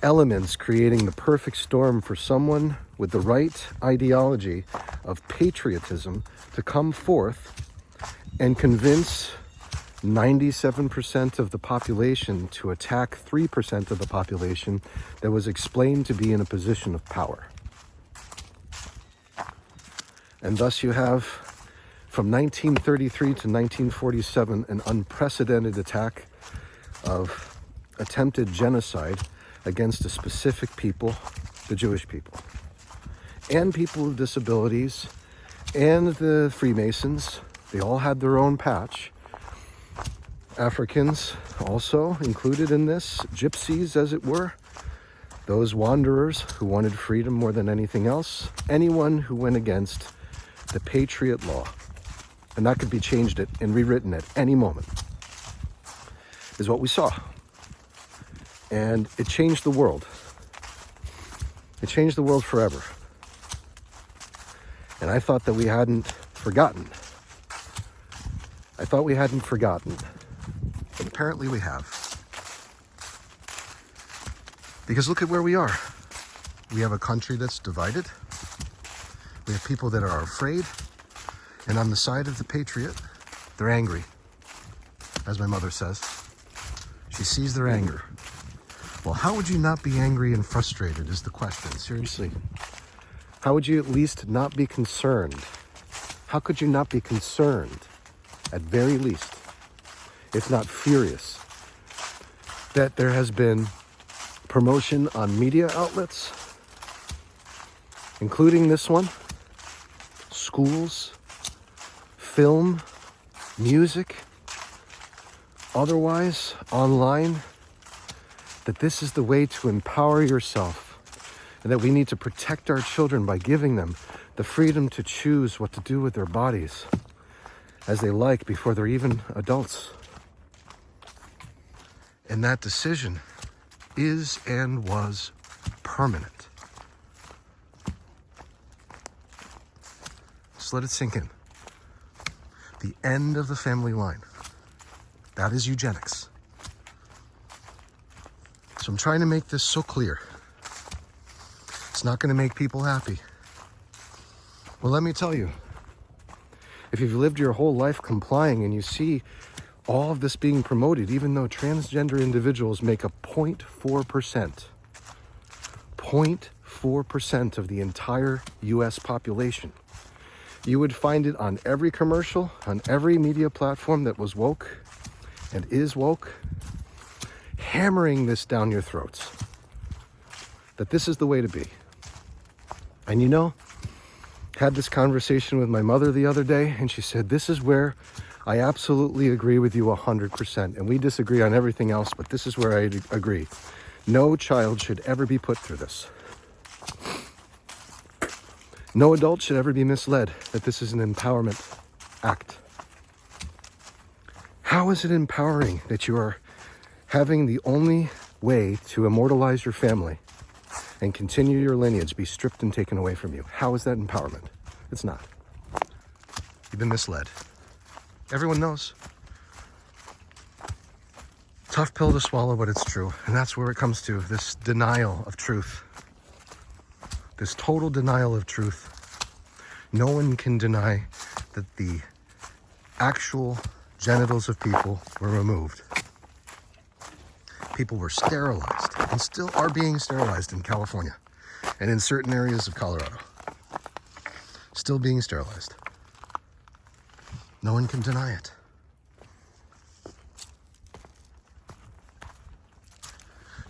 elements creating the perfect storm for someone with the right ideology of patriotism to come forth and convince 97% of the population to attack 3% of the population that was explained to be in a position of power. And thus you have, from 1933 to 1947, an unprecedented attack of attempted genocide against a specific people, the Jewish people, and people with disabilities, and the Freemasons. They all had their own patch. Africans also included in this, gypsies as it were, those wanderers who wanted freedom more than anything else, anyone who went against the Patriot law, and that could be changed and rewritten at any moment, is what we saw. And it changed the world. It changed the world forever. And I thought that we hadn't forgotten. I thought we hadn't forgotten. But apparently we have. Because look at where we are. We have a country that's divided. We have people that are afraid. And on the side of the patriot, they're angry. As my mother says. She sees their anger. Well, how would you not be angry and frustrated is the question, seriously. How would you at least not be concerned? How could you not be concerned, at very least, if not furious, that there has been promotion on media outlets, including this one, schools, film, music, otherwise, online, that this is the way to empower yourself, and that we need to protect our children by giving them the freedom to choose what to do with their bodies as they like before they're even adults. And that decision is and was permanent. Just let it sink in. The end of the family line. That is eugenics. So I'm trying to make this so clear. It's not going to make people happy. Well, let me tell you, if you've lived your whole life complying and you see all of this being promoted, even though transgender individuals make a 0.4% of the entire US population, you would find it on every commercial, on every media platform that was woke and is woke, hammering this down your throats, that this is the way to be. And you know, had this conversation with my mother the other day, and she said, this is where I absolutely agree with you 100%. And we disagree on everything else, but this is where I agree. No child should ever be put through this. No adult should ever be misled that this is an empowerment act. How is it empowering that you are having the only way to immortalize your family and continue your lineage be stripped and taken away from you? How is that empowerment? It's not. You've been misled. Everyone knows. Tough pill to swallow, but it's true. And that's where it comes to, this denial of truth. This total denial of truth. No one can deny that the actual genitals of people were removed. People were sterilized and still are being sterilized in California and in certain areas of Colorado. Still being sterilized. No one can deny it.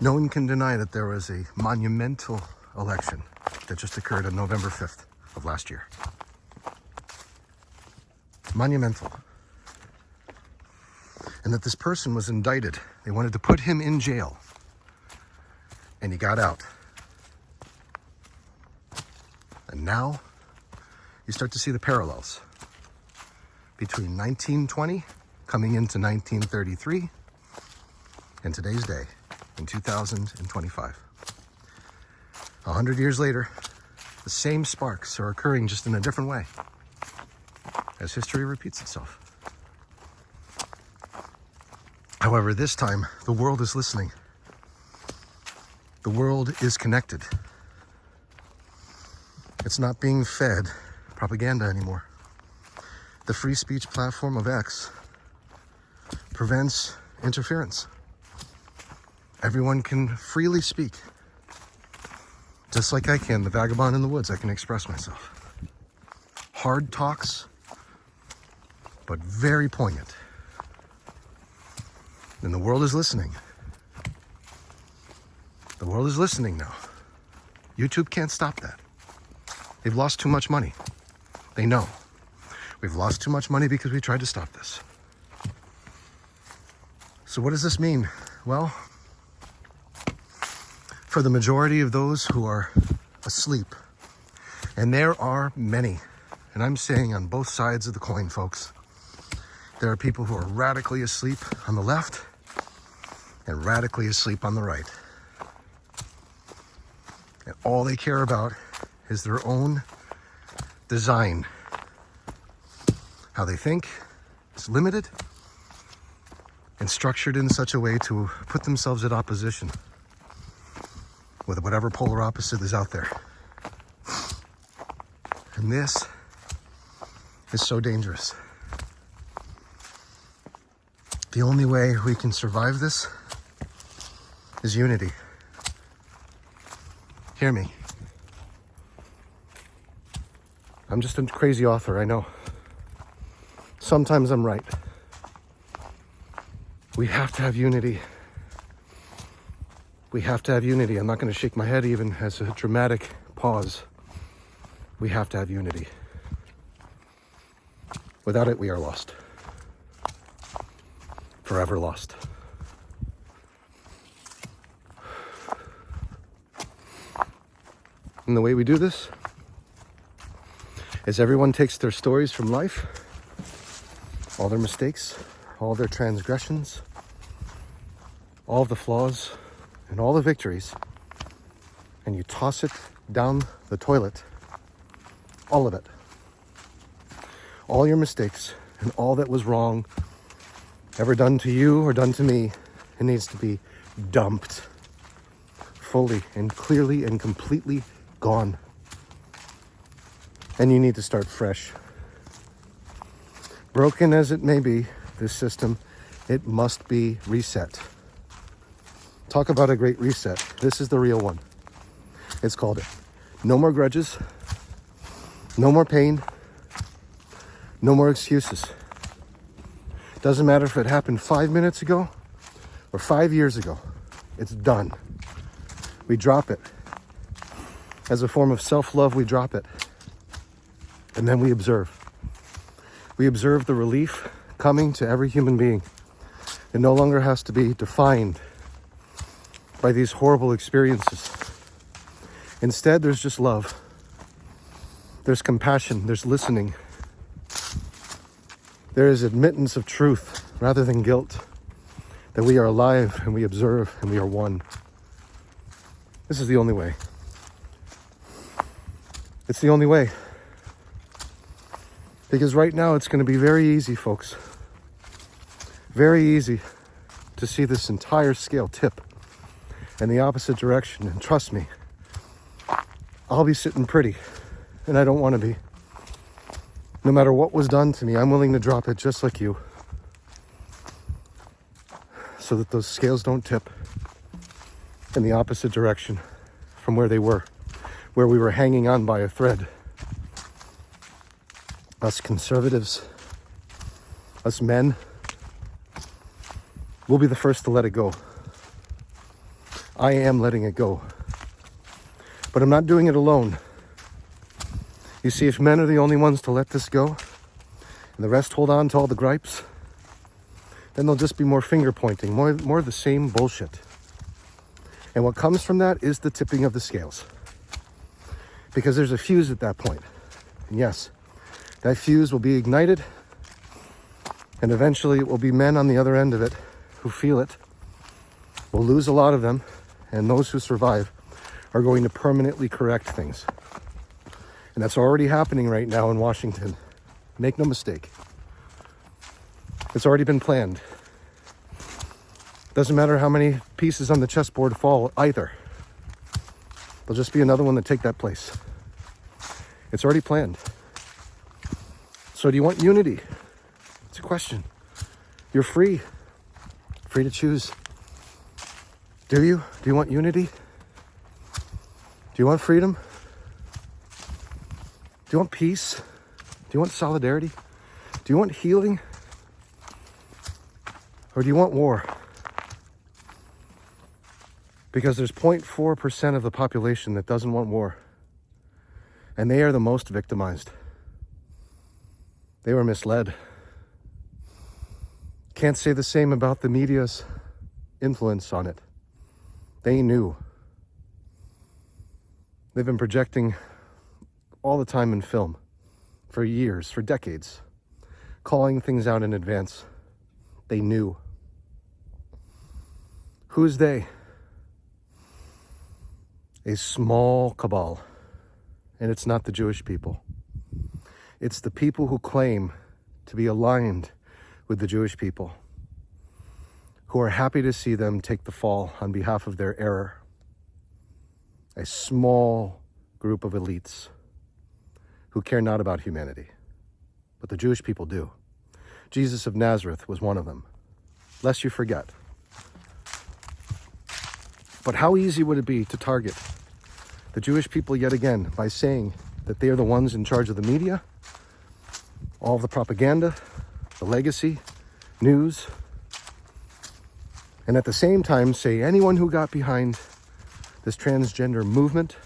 No one can deny that there was a monumental election that just occurred on November 5th of last year. Monumental. And that this person was indicted. They wanted to put him in jail. And he got out. And now you start to see the parallels between 1920, coming into 1933 and today's day in 2025. 100 years later, the same sparks are occurring just in a different way as history repeats itself. However, this time, the world is listening. The world is connected. It's not being fed propaganda anymore. The free speech platform of X prevents interference. Everyone can freely speak. Just like I can, the vagabond in the woods, I can express myself. Hard talks, but very poignant. And the world is listening. The world is listening now. YouTube can't stop that. They've lost too much money. They know. We've lost too much money because we tried to stop this. So what does this mean? Well, for the majority of those who are asleep, and there are many, and I'm saying on both sides of the coin, folks, there are people who are radically asleep on the left and radically asleep on the right. And all they care about is their own design. How they think is limited and structured in such a way to put themselves at opposition with whatever polar opposite is out there. And this is so dangerous. The only way we can survive this is unity. Hear me. I'm just a crazy author, I know. Sometimes I'm right. We have to have unity. We have to have unity. I'm not going to shake my head even as a dramatic pause. We have to have unity. Without it, we are lost. Forever lost. And the way we do this is everyone takes their stories from life, all their mistakes, all their transgressions, all of the flaws, and all the victories, and you toss it down the toilet. All of it. All your mistakes and all that was wrong ever done to you or done to me, it needs to be dumped fully and clearly and completely gone. And you need to start fresh. Broken as it may be, this system, it must be reset. Talk about a great reset. This is the real one. It's called no more grudges, no more pain, no more excuses. Doesn't matter if it happened 5 minutes ago or 5 years ago. It's done. We drop it. As a form of self-love, we drop it. And then we observe. We observe the relief coming to every human being. It no longer has to be defined by these horrible experiences. Instead, there's just love. There's compassion. There's listening. There is admittance of truth rather than guilt. That we are alive and we observe and we are one. This is the only way. It's the only way. Because right now it's going to be very easy, folks. Very easy to see this entire scale tip in the opposite direction. And trust me, I'll be sitting pretty, and I don't want to be. No matter what was done to me, I'm willing to drop it just like you, so that those scales don't tip in the opposite direction from where they were, where we were hanging on by a thread. Us conservatives, us men, we'll be the first to let it go. I am letting it go. But I'm not doing it alone. You see, if men are the only ones to let this go, and the rest hold on to all the gripes, then there'll just be more finger pointing, more of the same bullshit. And what comes from that is the tipping of the scales. Because there's a fuse at that point. And yes, that fuse will be ignited And eventually it will be men on the other end of it who feel it. We'll lose a lot of them, and those who survive are going to permanently correct things. And that's already happening right now in Washington. Make no mistake. It's already been planned. Doesn't matter how many pieces on the chessboard fall either. There'll just be another one to take that place. It's already planned. So do you want unity? It's a question. You're free. Free to choose. Do you? Do you want unity? Do you want freedom? Do you want peace? Do you want solidarity? Do you want healing? Or do you want war? Because there's 0.4% of the population that doesn't want war. And they are the most victimized. They were misled. Can't say the same about the media's influence on it. They knew. They've been projecting all the time in film for years, for decades, calling things out in advance. They knew. Who's they? A small cabal. And it's not the Jewish people. It's the people who claim to be aligned with the Jewish people, who are happy to see them take the fall on behalf of their error. A small group of elites who care not about humanity. But the Jewish people do. Jesus of Nazareth was one of them, lest you forget. But how easy would it be to target the Jewish people yet again by saying that they are the ones in charge of the media, all of the propaganda, the legacy, news, and at the same time say anyone who got behind this transgender movement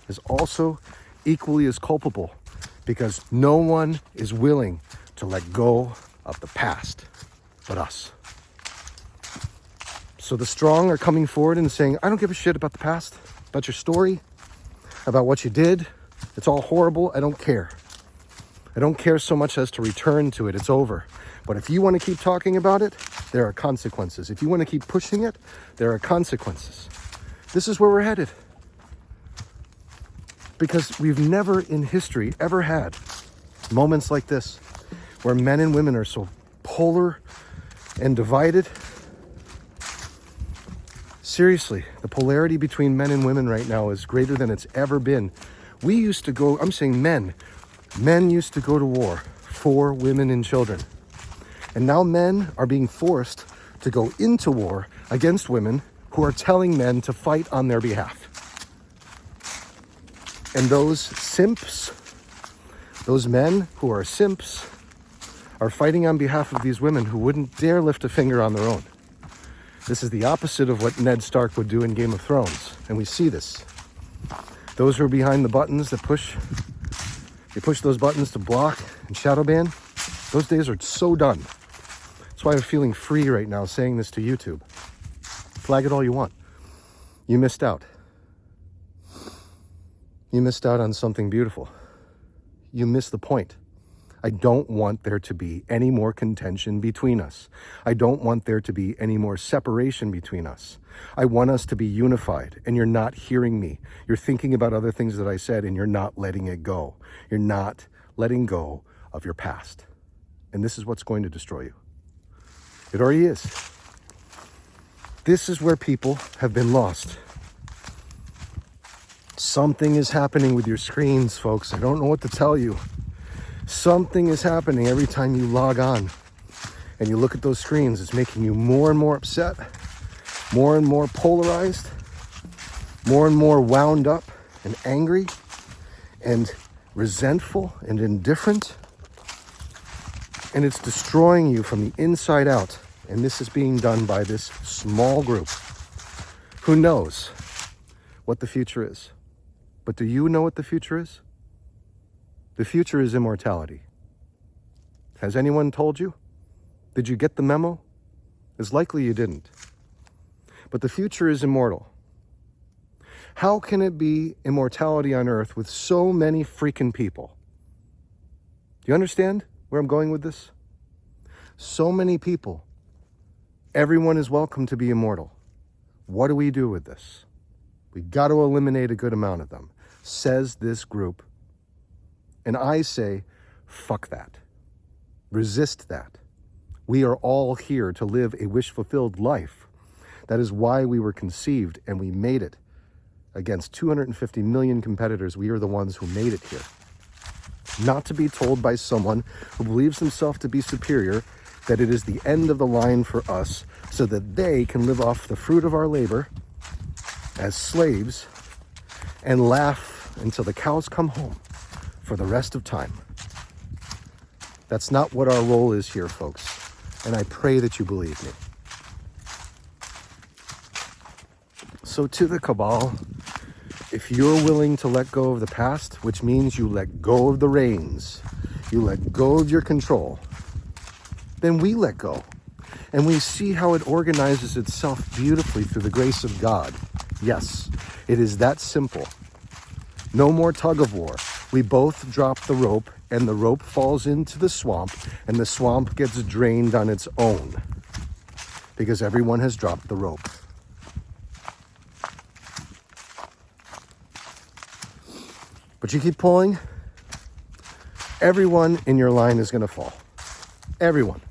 is also equally as culpable, because no one is willing to let go of the past but us. So the strong are coming forward and saying, I don't give a shit about the past, about your story, about what you did. It's all horrible. I don't care. I don't care so much as to return to it. It's over. But if you want to keep talking about it, there are consequences. If you want to keep pushing it, there are consequences. This is where we're headed. Because we've never in history ever had moments like this where men and women are so polar and divided. Seriously, the polarity between men and women right now is greater than it's ever been. We used to go, I'm saying men used to go to war for women and children. And now men are being forced to go into war against women who are telling men to fight on their behalf. And those simps, those men who are simps, are fighting on behalf of these women who wouldn't dare lift a finger on their own. This is the opposite of what Ned Stark would do in Game of Thrones. And we see this. Those who are behind the buttons that they push those buttons to block and shadow ban, those days are so done. That's why I'm feeling free right now saying this to YouTube. Flag it all you want. You missed out. You missed out on something beautiful. You missed the point. I don't want there to be any more contention between us. I don't want there to be any more separation between us. I want us to be unified, and you're not hearing me. You're thinking about other things that I said, and you're not letting it go. You're not letting go of your past. And this is what's going to destroy you. It already is. This is where people have been lost. Something is happening with your screens, folks. I don't know what to tell you. Something is happening every time you log on and you look at those screens. It's making you more and more upset, more and more polarized, more and more wound up and angry and resentful and indifferent. And it's destroying you from the inside out. And this is being done by this small group who knows what the future is. But do you know what the future is? The future is immortality. Has anyone told you? Did you get the memo? It's likely you didn't. But the future is immortal. How can it be immortality on Earth with so many freaking people? Do you understand where I'm going with this? So many people. Everyone is welcome to be immortal. What do we do with this? We got to eliminate a good amount of them, says this group. And I say, fuck that. Resist that. We are all here to live a wish-fulfilled life. That is why we were conceived, and we made it. Against 250 million competitors, we are the ones who made it here. Not to be told by someone who believes himself to be superior that it is the end of the line for us so that they can live off the fruit of our labor as slaves and laugh until the cows come home for the rest of time. That's not what our role is here, folks. And I pray that you believe me. So to the cabal, if you're willing to let go of the past, which means you let go of the reins, you let go of your control, then we let go. And we see how it organizes itself beautifully through the grace of God. Yes, it is that simple. No more tug of war. We both drop the rope, and the rope falls into the swamp, and the swamp gets drained on its own because everyone has dropped the rope. But you keep pulling, everyone in your line is going to fall. Everyone.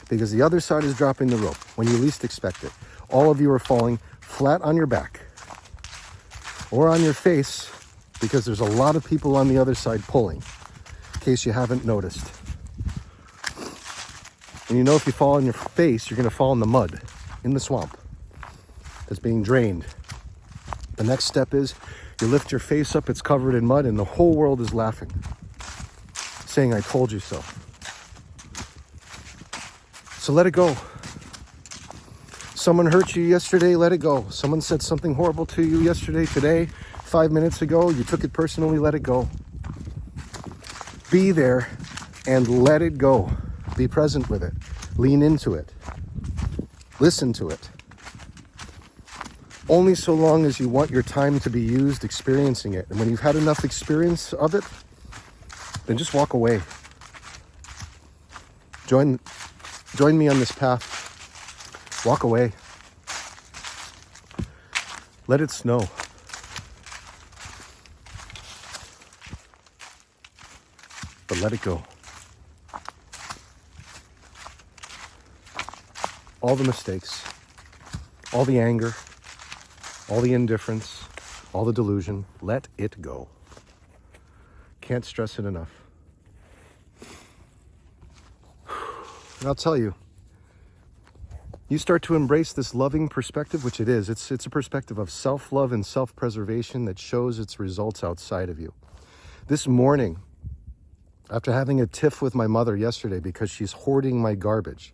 Because the other side is dropping the rope when you least expect it. All of you are falling flat on your back or on your face because there's a lot of people on the other side pulling, in case you haven't noticed. And you know if you fall on your face, you're going to fall in the mud, in the swamp that's being drained. The next step is you lift your face up, it's covered in mud, and the whole world is laughing, saying, I told you so. So let it go. Someone hurt you yesterday, let it go. Someone said something horrible to you yesterday, today, 5 minutes ago, you took it personally, let it go. Be there and let it go. Be present with it. Lean into it. Listen to it. Only so long as you want your time to be used experiencing it. And when you've had enough experience of it, then just walk away. Join me on this path. Walk away. Let it snow. But let it go. All the mistakes, all the anger, all the indifference, all the delusion, let it go. Can't stress it enough. And I'll tell you, you start to embrace this loving perspective, which it is. It's a perspective of self-love and self-preservation that shows its results outside of you. This morning, after having a tiff with my mother yesterday because she's hoarding my garbage,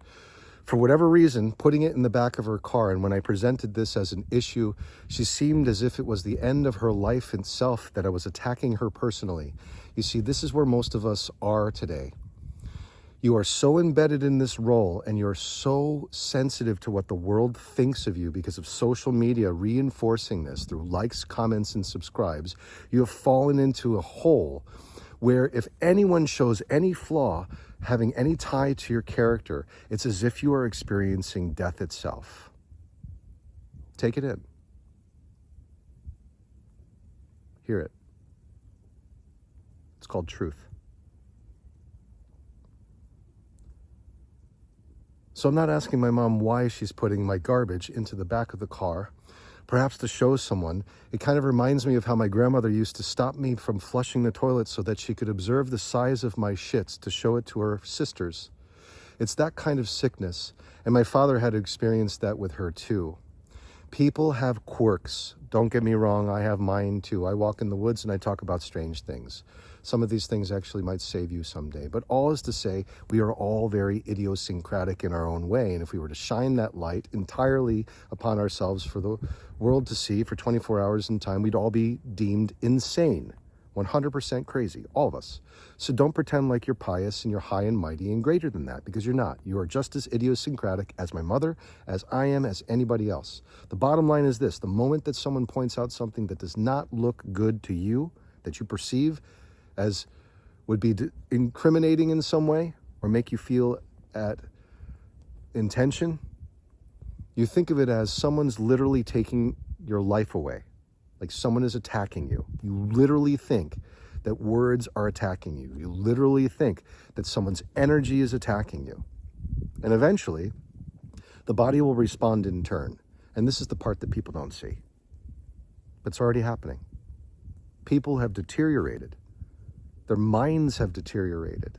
for whatever reason, putting it in the back of her car, and when I presented this as an issue, she seemed as if it was the end of her life itself, that I was attacking her personally. You see, this is where most of us are today. You are so embedded in this role, and you're so sensitive to what the world thinks of you because of social media reinforcing this through likes, comments, and subscribes. You have fallen into a hole where if anyone shows any flaw, having any tie to your character, it's as if you are experiencing death itself. Take it in. Hear it. It's called truth. So I'm not asking my mom why she's putting my garbage into the back of the car, perhaps to show someone. It kind of reminds me of how my grandmother used to stop me from flushing the toilet so that she could observe the size of my shits to show it to her sisters. It's that kind of sickness, and my father had experienced that with her too. People have quirks. Don't get me wrong, I have mine too. I walk in the woods and I talk about strange things. Some of these things actually might save you someday. But all is to say, we are all very idiosyncratic in our own way. And if we were to shine that light entirely upon ourselves for the world to see for 24 hours in time, we'd all be deemed insane, 100% crazy, all of us. So don't pretend like you're pious and you're high and mighty and greater than that, because you're not. You are just as idiosyncratic as my mother, as I am, as anybody else. The bottom line is this: the moment that someone points out something that does not look good to you, that you perceive as would be incriminating in some way or make you feel at intention, you think of it as someone's literally taking your life away. Like someone is attacking you. You literally think that words are attacking you. You literally think that someone's energy is attacking you. And eventually, the body will respond in turn. And this is the part that people don't see. But it's already happening. People have deteriorated. Their minds have deteriorated.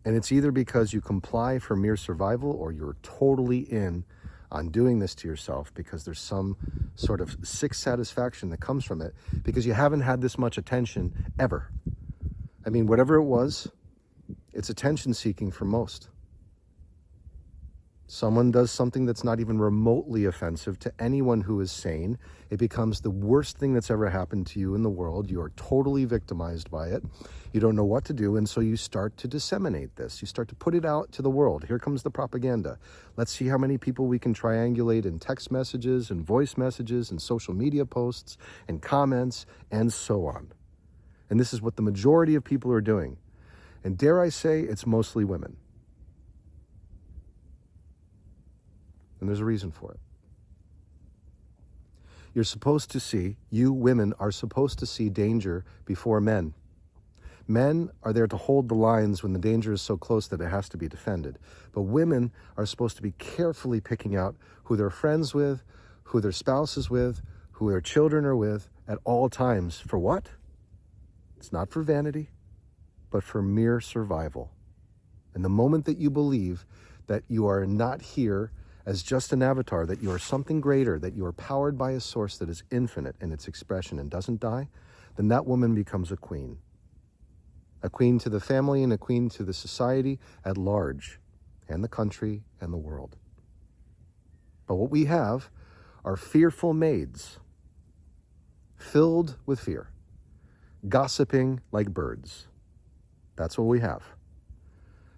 And it's either because you comply for mere survival or you're totally in on doing this to yourself because there's some sort of sick satisfaction that comes from it because you haven't had this much attention ever. I mean, whatever it was, it's attention seeking for most. Someone does something that's not even remotely offensive to anyone who is sane. It becomes the worst thing that's ever happened to you in the world. You are totally victimized by it. You don't know what to do, and so you start to disseminate this. You start to put it out to the world. Here comes the propaganda. Let's see how many people we can triangulate in text messages and voice messages and social media posts and comments and so on. And this is what the majority of people are doing. And dare I say, it's mostly women. And there's a reason for it. You're supposed to see, you women are supposed to see danger before men. Men are there to hold the lines when the danger is so close that it has to be defended. But women are supposed to be carefully picking out who they're friends with, who their spouse is with, who their children are with at all times. For what? It's not for vanity, but for mere survival. And the moment that you believe that you are not here as just an avatar, that you are something greater, that you are powered by a source that is infinite in its expression and doesn't die, then that woman becomes a queen. A queen to the family and a queen to the society at large, and the country and the world. But what we have are fearful maids, filled with fear, gossiping like birds. That's what we have.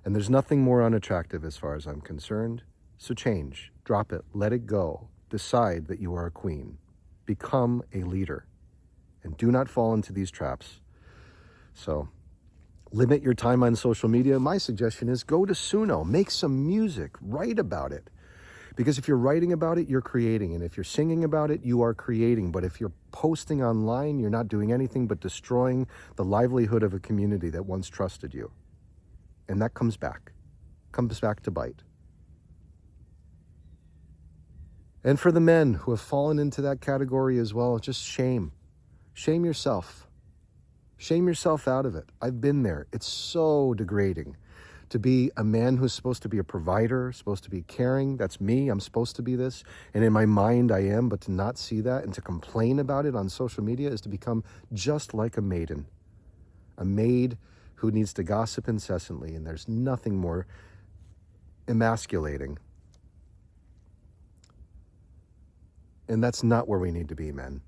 And there's nothing more unattractive as far as I'm concerned. So change, drop it, let it go. Decide that you are a queen. Become a leader. And do not fall into these traps. So limit your time on social media. My suggestion is go to Suno, make some music, write about it. Because if you're writing about it, you're creating. And if you're singing about it, you are creating. But if you're posting online, you're not doing anything but destroying the livelihood of a community that once trusted you. And that comes back to bite. And for the men who have fallen into that category as well, just shame. Shame yourself. Shame yourself out of it. I've been there. It's so degrading to be a man who's supposed to be a provider, supposed to be caring. That's me. I'm supposed to be this. And in my mind, I am. But to not see that and to complain about it on social media is to become just like a maiden. A maid who needs to gossip incessantly. And there's nothing more emasculating. And that's not where we need to be, men.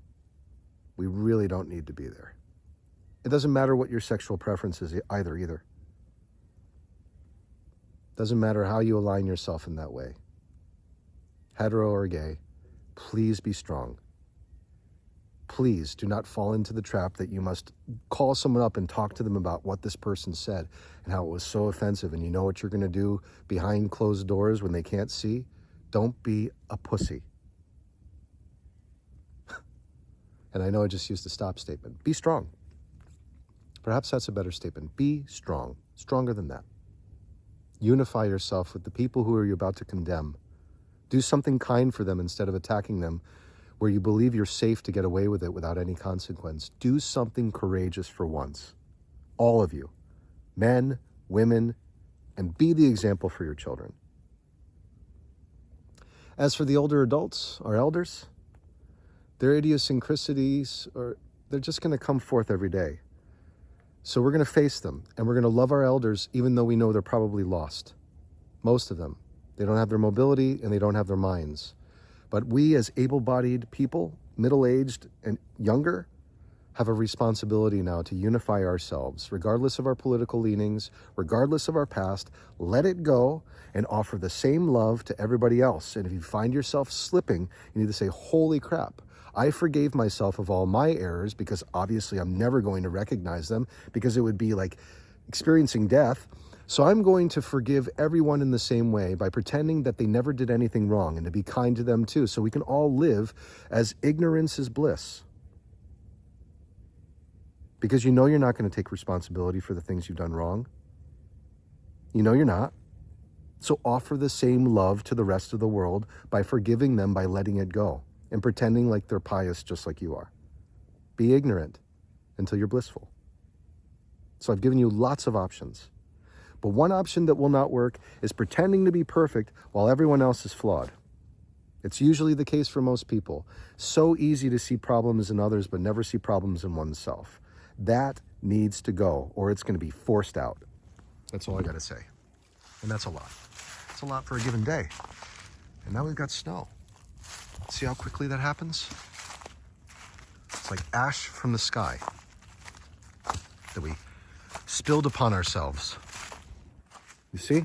We really don't need to be there. It doesn't matter what your sexual preference is either. Doesn't matter how you align yourself in that way. Hetero or gay, please be strong. Please do not fall into the trap that you must call someone up and talk to them about what this person said and how it was so offensive and you know what you're going to do behind closed doors when they can't see. Don't be a pussy. And I know I just used a stop statement. Be strong. Perhaps that's a better statement. Be strong. Stronger than that. Unify yourself with the people who are you about to condemn. Do something kind for them instead of attacking them where you believe you're safe to get away with it without any consequence. Do something courageous for once. All of you. Men, women, and be the example for your children. As for the older adults, our elders, their idiosyncrasies, they're just going to come forth every day. So we're going to face them, and we're going to love our elders even though we know they're probably lost. Most of them. They don't have their mobility, and they don't have their minds. But we as able-bodied people, middle-aged and younger, have a responsibility now to unify ourselves, regardless of our political leanings, regardless of our past. Let it go and offer the same love to everybody else. And if you find yourself slipping, you need to say, holy crap. I forgave myself of all my errors because obviously I'm never going to recognize them because it would be like experiencing death. So I'm going to forgive everyone in the same way by pretending that they never did anything wrong and to be kind to them too, so we can all live as ignorance is bliss. Because you know you're not going to take responsibility for the things you've done wrong. You know you're not. So offer the same love to the rest of the world by forgiving them, by letting it go and pretending like they're pious just like you are. Be ignorant until you're blissful. So I've given you lots of options. But one option that will not work is pretending to be perfect while everyone else is flawed. It's usually the case for most people. So easy to see problems in others, but never see problems in oneself. That needs to go, or it's going to be forced out. That's all I got to say. And that's a lot. It's a lot for a given day. And now we've got snow. See how quickly that happens? It's like ash from the sky that we spilled upon ourselves. You see?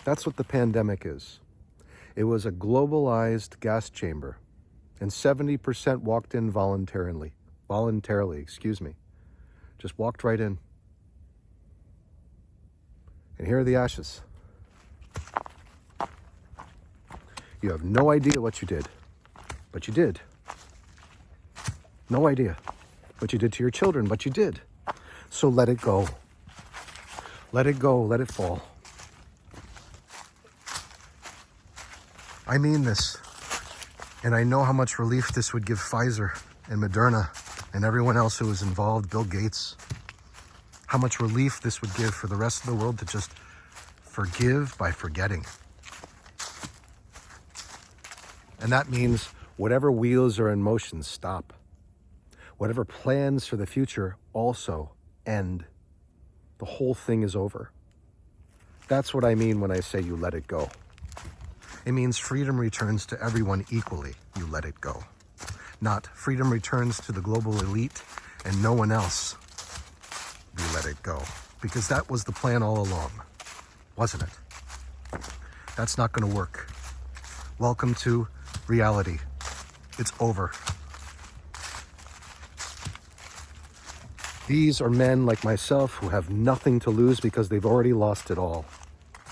That's what the pandemic is. It was a globalized gas chamber, and 70% walked in voluntarily, just walked right in. And here are the ashes. You have no idea what you did, but you did. No idea what you did to your children, but you did. So let it go. Let it go, let it fall. I mean this, and I know how much relief this would give Pfizer and Moderna and everyone else who was involved, Bill Gates, how much relief this would give for the rest of the world to just forgive by forgetting. And that means whatever wheels are in motion stop. Whatever plans for the future also end. The whole thing is over. That's what I mean when I say you let it go. It means freedom returns to everyone equally. You let it go. Not freedom returns to the global elite and no one else. You let it go. Because that was the plan all along, wasn't it? That's not going to work. Welcome to reality. It's over. These are men like myself who have nothing to lose because they've already lost it all.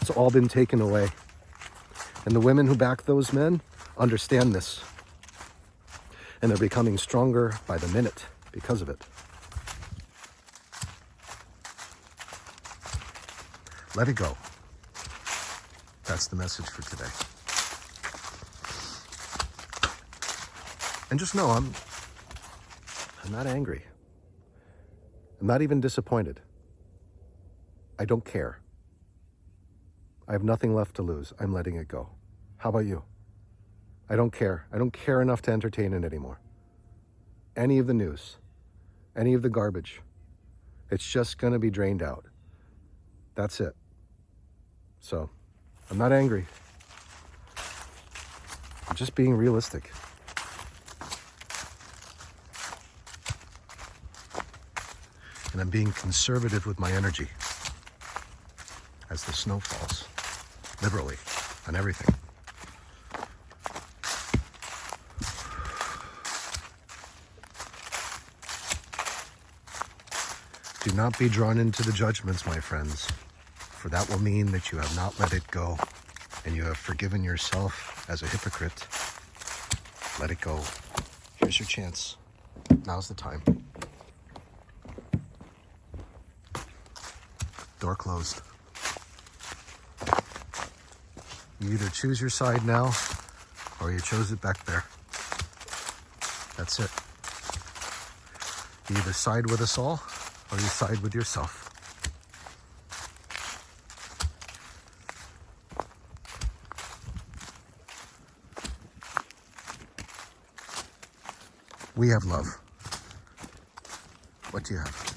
It's all been taken away. And the women who back those men understand this. And they're becoming stronger by the minute because of it. Let it go. That's the message for today. And just know I'm not angry. I'm not even disappointed. I don't care. I have nothing left to lose. I'm letting it go. How about you? I don't care. I don't care enough to entertain it anymore. Any of the news, any of the garbage, it's just going to be drained out. That's it. So, I'm not angry. I'm just being realistic. And I'm being conservative with my energy as the snow falls, liberally, on everything. Do not be drawn into the judgments, my friends, for that will mean that you have not let it go and you have forgiven yourself as a hypocrite. Let it go. Here's your chance. Now's the time. Door closed. You either choose your side now or you chose it back there. That's it. You either side with us all or you side with yourself. We have love. What do you have?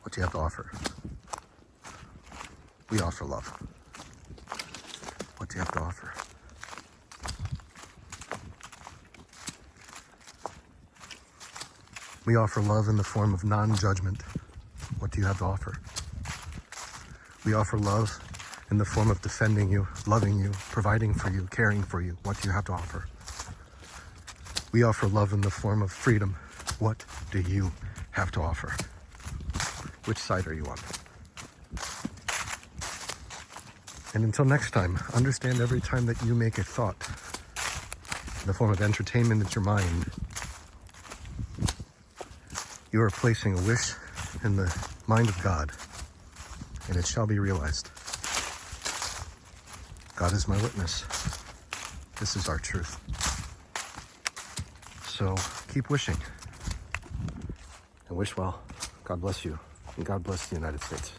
What do you have to offer? We offer love. What do you have to offer? We offer love in the form of non-judgment. What do you have to offer? We offer love in the form of defending you, loving you, providing for you, caring for you. What do you have to offer? We offer love in the form of freedom. What do you have to offer? Which side are you on? And until next time, understand every time that you make a thought in the form of entertainment into your mind, you are placing a wish in the mind of God, and it shall be realized. God is my witness. This is our truth. So keep wishing and wish well. God bless you, and God bless the United States.